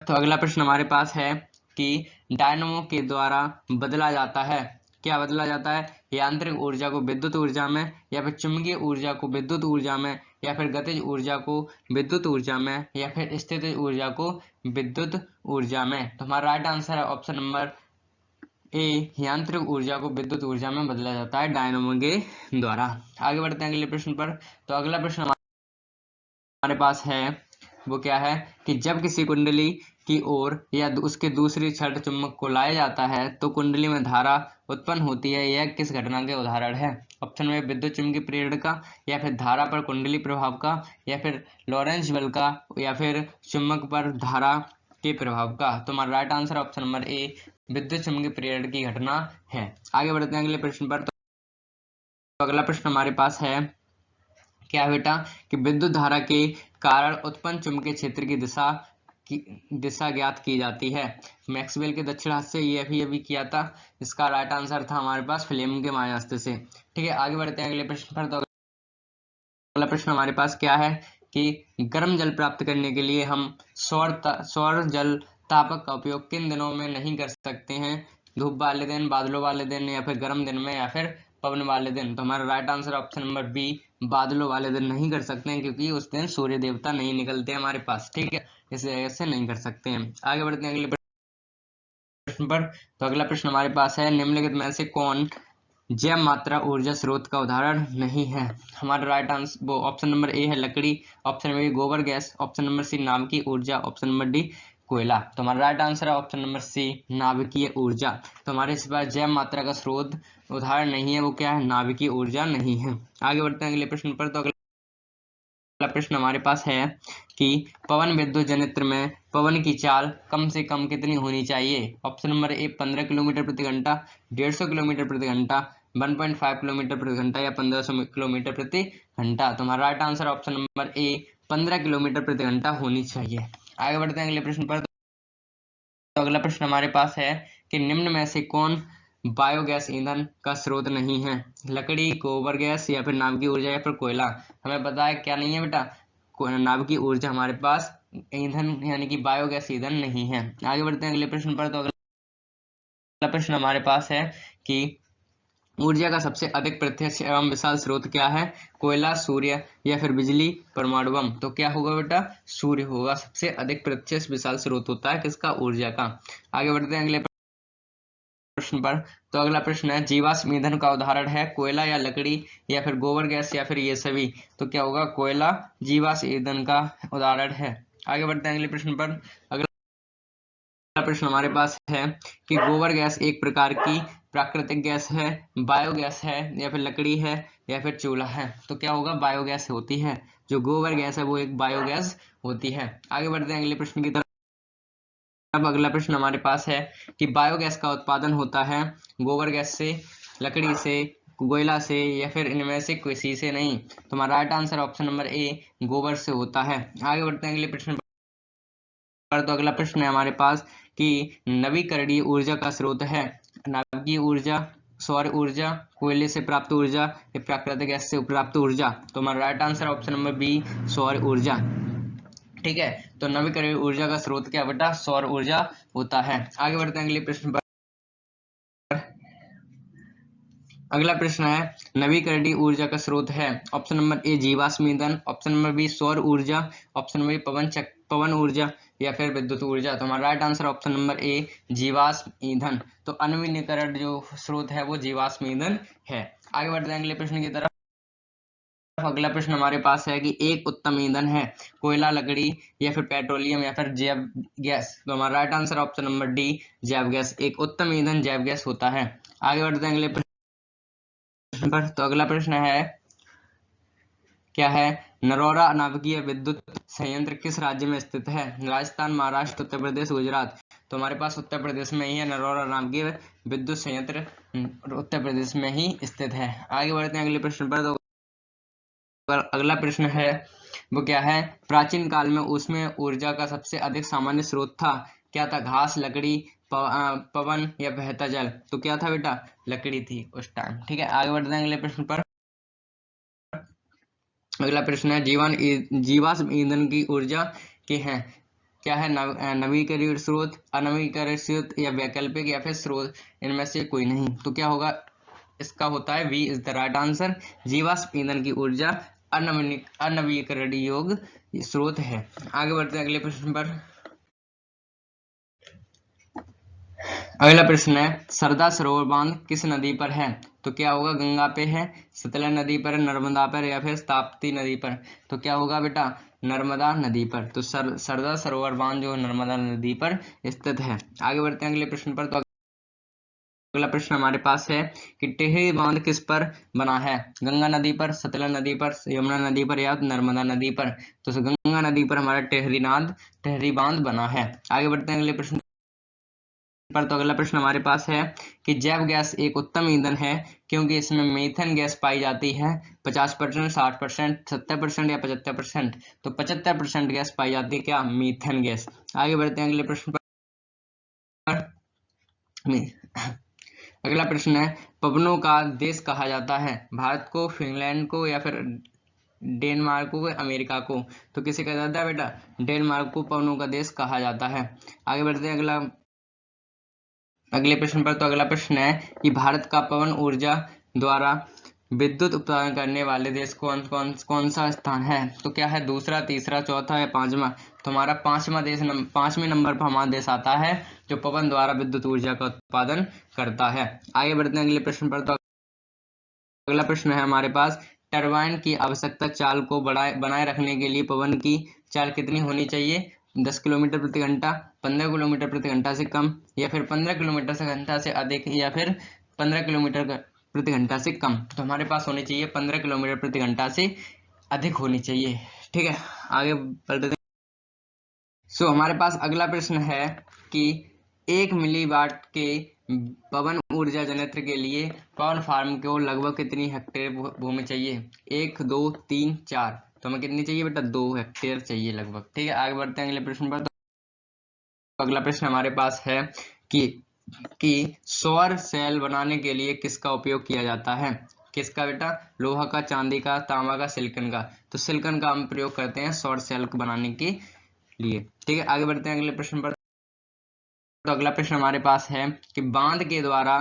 तो अगला प्रश्न हमारे पास है कि डायनमो के द्वारा बदला जाता है, क्या बदला जाता है? यांत्रिक ऊर्जा को विद्युत ऊर्जा में, या फिर चुंबकीय ऊर्जा को विद्युत ऊर्जा में, या फिर गतिज ऊर्जा को विद्युत ऊर्जा में, या फिर स्थितिज ऊर्जा को विद्युत ऊर्जा में। तो हमारा राइट आंसर है ऑप्शन नंबर ए यांत्रिक ऊर्जा को विद्युत ऊर्जा में बदला जाता है डायनमो के द्वारा। आगे बढ़ते हैं अगले प्रश्न पर। तो अगला प्रश्न हमारे पास है वो क्या है कि जब किसी कुंडली की ओर या उसके दूसरी छड़ चुंबक को लाया जाता है तो कुंडली में धारा उत्पन्न होती है, यह किस घटना के उदाहरण है? ऑप्शन में विद्युत चुंबकीय प्रेरण का, या फिर धारा पर कुंडली प्रभाव का, या फिर लॉरेंज बल का, या फिर चुंबक पर धारा के प्रभाव का। तो हमारा राइट आंसर ऑप्शन नंबर ए विद्युत चुंबकीय प्रेरण की घटना है। आगे बढ़ते हैं अगले प्रश्न पर। तो अगला प्रश्न हमारे पास है क्या बेटा कि विद्युत धारा के कारण उत्पन्न चुंबकीय क्षेत्र की दिशा ज्ञात की जाती है। मैक्सवेल के दक्षिण हाथ से ये भी किया था। इसका राइट आंसर था हमारे पास फ्लेमिंग के मायास्त्र से। ठीक है, आगे बढ़ते हैं अगले प्रश्न पर। तो अगला प्रश्न हमारे पास क्या है कि गर्म जल प्राप्त करने के लिए हम सौर जल तापक का उपयोग किन दिनों में नहीं कर सकते हैं? धूप वाले दिन, बादलों वाले दिन, या फिर गर्म दिन में, या फिर पवन वाले दिन। तो हमारा right answer option number B बादलों वाले दिन नहीं कर सकते हैं, क्योंकि उस दिन सूर्य देवता नहीं निकलते हमारे पास। ठीक है, इस वजह से नहीं कर सकते हैं। आगे बढ़ते हैं अगले प्रश्न पर। तो अगला प्रश्न हमारे पास है निम्नलिखित में से कौन जैव मात्रा ऊर्जा स्रोत का उदाहरण नहीं है? हमारा राइट आंसर वो ऑप्शन नंबर ए है लकड़ी, ऑप्शन नंबर बी गोबर गैस, ऑप्शन नंबर सी नाभिकीय ऊर्जा, ऑप्शन नंबर डी कोयला। तो हमारा राइट आंसर है ऑप्शन नंबर सी नाभिकीय ऊर्जा। तो हमारे इस बार जैव मात्रा का स्रोत उदाहरण नहीं है, वो क्या है? नाभिकीय ऊर्जा नहीं है। आगे बढ़ते हैं अगले प्रश्न पर। तो अगला प्रश्न हमारे पास है कि पवन विद्युत जनरेटर में पवन की चाल कम से कम कितनी होनी चाहिए? ऑप्शन नंबर ए 15 किलोमीटर प्रति घंटा, 150 किलोमीटर प्रति घंटा, 1.5 किलोमीटर प्रति घंटा, या 1500 किलोमीटर प्रति घंटा। तो हमारा राइट आंसर ऑप्शन नंबर ए 15 किलोमीटर प्रति घंटा होनी चाहिए। आगे बढ़ते हैं अगले प्रश्न पर। तो अगला प्रश्न हमारे पास है कि निम्न में से कौन बायोगैस ईंधन का स्रोत नहीं है? लकड़ी, गोबर गैस, या फिर नाभिकीय ऊर्जा, या फिर कोयला। हमें पता है क्या नहीं है बेटा? नाभिकीय ऊर्जा हमारे पास ईंधन यानी कि बायोगैस ईंधन नहीं है। आगे बढ़ते हैं अगले प्रश्न पर। तो अगला प्रश्न हमारे पास है कि ऊर्जा का सबसे अधिक प्रत्यक्ष एवं विशाल स्रोत क्या है? कोयला, सूर्य, या फिर बिजली, परमाणु बम। तो क्या होगा बेटा? सूर्य होगा सबसे अधिक प्रत्यक्ष विशाल स्रोत होता है किसका? ऊर्जा का। आगे बढ़ते हैं अगले प्रश्न पर। तो अगला प्रश्न है जीवाश्म ईंधन का उदाहरण है कोयला या लकड़ी, या फिर गोबर गैस, या फिर ये सभी। तो क्या होगा? कोयला जीवाश्म ईंधन का उदाहरण है। आगे बढ़ते हैं अगले प्रश्न पर। अगला प्रश्न हमारे पास है कि गोबर गैस एक प्रकार की प्राकृतिक गैस है, बायोगैस है, या फिर लकड़ी है, या फिर चूल्हा है। तो क्या होगा? बायोगैस होती है। जो गोबर गैस है वो एक बायोगैस होती है। आगे बढ़ते हैं अगले प्रश्न की तरफ। अब अगला प्रश्न हमारे पास है कि बायोगैस का उत्पादन होता है गोबर गैस से, लकड़ी से, कोयला से, या फिर इनमें से किसी से नहीं। तो हमारा राइट आंसर ऑप्शन नंबर ए गोबर से होता है। आगे बढ़ते हैं अगले प्रश्न पर। तो अगला प्रश्न है हमारे पास कि नवीकरणीय ऊर्जा का स्रोत है नाभिकीय ऊर्जा, सौर ऊर्जा, कोयले से प्राप्त ऊर्जा, या प्राकृतिक गैस से प्राप्त ऊर्जा। तो हमारा right answer option number B सौर ऊर्जा। ठीक है, तो नवीकरणीय ऊर्जा का स्रोत क्या बेटा? सौर ऊर्जा होता है। आगे बढ़ते हैं अगले प्रश्न पर। अगला प्रश्न है नवीकरणीय ऊर्जा का स्रोत है ऑप्शन नंबर ए जीवाश्म ईंधन, ऑप्शन नंबर बी सौर ऊर्जा, ऑप्शन नंबर बी पवन ऊर्जा, या फिर विद्युत ऊर्जा। तो हमारा राइट आंसर ऑप्शन नंबर ए जीवाश्म ईंधन। तो अनवीनीकरण जो स्रोत है वो जीवाश्म ईंधन है। आगे बढ़ते हैं अगले प्रश्न की तरफ। अगला प्रश्न हमारे पास है कि एक उत्तम ईंधन है कोयला, लकड़ी, या फिर पेट्रोलियम, या फिर जैव गैस। तो हमारा right answer option number D जैव गैस। एक उत्तम ईंधन जैव गैस होता है। आगे बढ़ते हैं अगले प्रश्न पर। तो अगला प्रश्न है, क्या है, नरोरा नाभिकीय विद्युत संयंत्र किस राज्य में स्थित है? राजस्थान, महाराष्ट्र, उत्तर प्रदेश, गुजरात। तो हमारे पास उत्तर प्रदेश में ही है नरोरा नाभिकीय विद्युत संयंत्र, उत्तर प्रदेश में ही स्थित है। आगे बढ़ते हैं अगले प्रश्न पर। तो अगला प्रश्न है वो क्या है, प्राचीन काल में उसमें ऊर्जा का सबसे अधिक सामान्य स्रोत था, क्या था? घास, लकड़ी, पवन या बहता जल। तो क्या था बेटा? लकड़ी थी उस टाइम। ठीक है, आगे बढ़ते हैं अगले प्रश्न पर। अगला प्रश्न है, जीवाश्म ईंधन की ऊर्जा की है, क्या है? नवीकरणीय स्रोत, अनवीकरणीय स्रोत या वैकल्पिक या फिर स्रोत, इनमें से कोई नहीं। तो क्या होगा इसका? होता है B is the right answer. जीवाश्म ईंधन की ऊर्जा अनवीकरणीय योग्य स्रोत है। आगे बढ़ते हैं अगले प्रश्न पर। अगला प्रश्न है, सरदार सरोवर बांध किस नदी पर है? तो क्या होगा? गंगा पे है, सतलज नदी पर, नर्मदा पर या फिर ताप्ती नदी पर। तो क्या होगा बेटा? नर्मदा नदी पर। तो सरदार सरोवर बांध जो नर्मदा नदी पर स्थित है। आगे बढ़ते हैं अगले प्रश्न पर। तो अगला प्रश्न हमारे पास है कि टिहरी बांध किस पर बना है? गंगा नदी पर, सतलज नदी पर, यमुना नदी पर या नर्मदा नदी पर। तो गंगा नदी पर हमारा टिहरी बांध बना है। आगे बढ़ते हैं अगले प्रश्न पर। तो अगला प्रश्न हमारे पास है कि जैव गैस एक उत्तम ईंधन है क्योंकि इसमें मीथेन गैस पाई जाती है 50%, 60%, 70% या 75%। तो 75% गैस पाई जाती है, क्या? Methane gas. आगे बढ़ते हैं अगले प्रश्न पर। अगला प्रश्न है, पवनों का देश कहा जाता है? भारत को, फिनलैंड को या फिर डेनमार्क को, अमेरिका को। तो किसे कहा जाता है बेटा? डेनमार्क को पवनों का देश कहा जाता है। आगे बढ़ते हैं अगले प्रश्न पर। तो अगला प्रश्न है कि भारत का पवन ऊर्जा द्वारा विद्युत उत्पादन करने वाले देश कौन सा स्थान है? तो क्या है? दूसरा, तीसरा, चौथा या पांचवा? तो हमारा पांचवें नंबर पर हमारा देश आता है जो पवन द्वारा विद्युत ऊर्जा का उत्पादन करता है। आगे बढ़ते हैं अगले प्रश्न पर। तो अगला प्रश्न है हमारे पास, टरबाइन की आवश्यकता चाल को बनाए रखने के लिए पवन की चाल कितनी होनी चाहिए? 10 किलोमीटर प्रति घंटा, 15 किलोमीटर प्रति घंटा से कम या फिर 15 किलोमीटर से घंटा से अधिक या फिर 15 किलोमीटर प्रति घंटा से कम। तो हमारे पास होनी चाहिए 15 किलोमीटर प्रति घंटा से अधिक होनी चाहिए। ठीक है, आगे बढ़ते हैं। हमारे पास अगला प्रश्न है कि 1 मिलीवाट के पवन ऊर्जा संयंत्र के लिए पवन फार्म को लगभग कितनी हेक्टेयर भूमि चाहिए? 1, 2, 3, 4। तो हमें कितनी चाहिए बेटा? 2 हेक्टेयर चाहिए लगभग। ठीक है, आगे बढ़ते हैं अगले प्रश्न पर। तो अगला प्रश्न हमारे पास है कि सौर सेल बनाने के लिए किसका उपयोग किया जाता है? किसका बेटा? लोहा का, चांदी का, तांबा का, सिलिकॉन का। तो सिलिकॉन का हम प्रयोग करते हैं सौर सेल को बनाने के लिए। ठीक है, आगे बढ़ते हैं अगले प्रश्न पर। तो अगला प्रश्न हमारे पास है कि बांध के द्वारा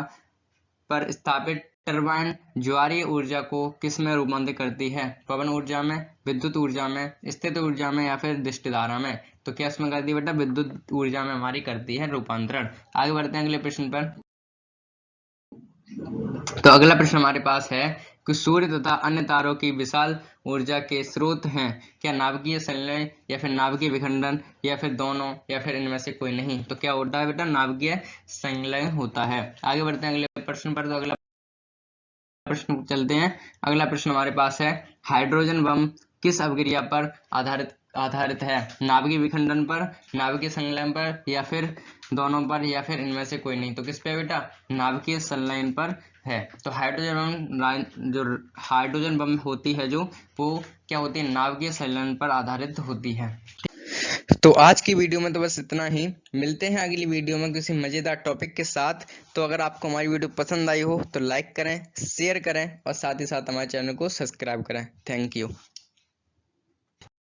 पर स्थापित टरबाइन ज्वारीय ऊर्जा को किस में रूपांतरित करती है? पवन ऊर्जा में, विद्युत ऊर्जा में, स्थित ऊर्जा में या फिर दृष्टि धारा में। तो क्या इसमें करती है बेटा? विद्युत ऊर्जा में हमारी करती है रूपांतरण। आगे बढ़ते हैं अगले प्रश्न पर। तो अगला प्रश्न हमारे पास है कि सूर्य तथा अन्य तारों की विशाल ऊर्जा के स्रोत हैं, क्या नाभिकीय संलयन या फिर नाभिकीय विखंडन या फिर दोनों या फिर इनमें से कोई नहीं? तो क्या होता है बेटा? नाभिकीय संलयन होता है। आगे बढ़ते हैं अगले प्रश्न पर। तो अगला प्रश्न चलते हैं। अगला प्रश्न हमारे पास है, हाइड्रोजन बम किस अभिक्रिया पर आधारित है? नाभिकीय विखंडन पर, नाभिकीय संलयन पर या फिर दोनों पर या फिर इनमें से कोई नहीं? तो किस पे बेटा? नाभिकीय संलयन पर है। तो हाइड्रोजन बम होती है जो वो क्या होती है? नाभिकीय संलयन पर आधारित होती है। तो आज की वीडियो में तो बस इतना ही। मिलते हैं अगली वीडियो में किसी मजेदार टॉपिक के साथ। तो अगर आपको हमारी वीडियो पसंद आई हो तो लाइक करें, शेयर करें और साथ ही साथ हमारे चैनल को सब्सक्राइब करें। Thank you.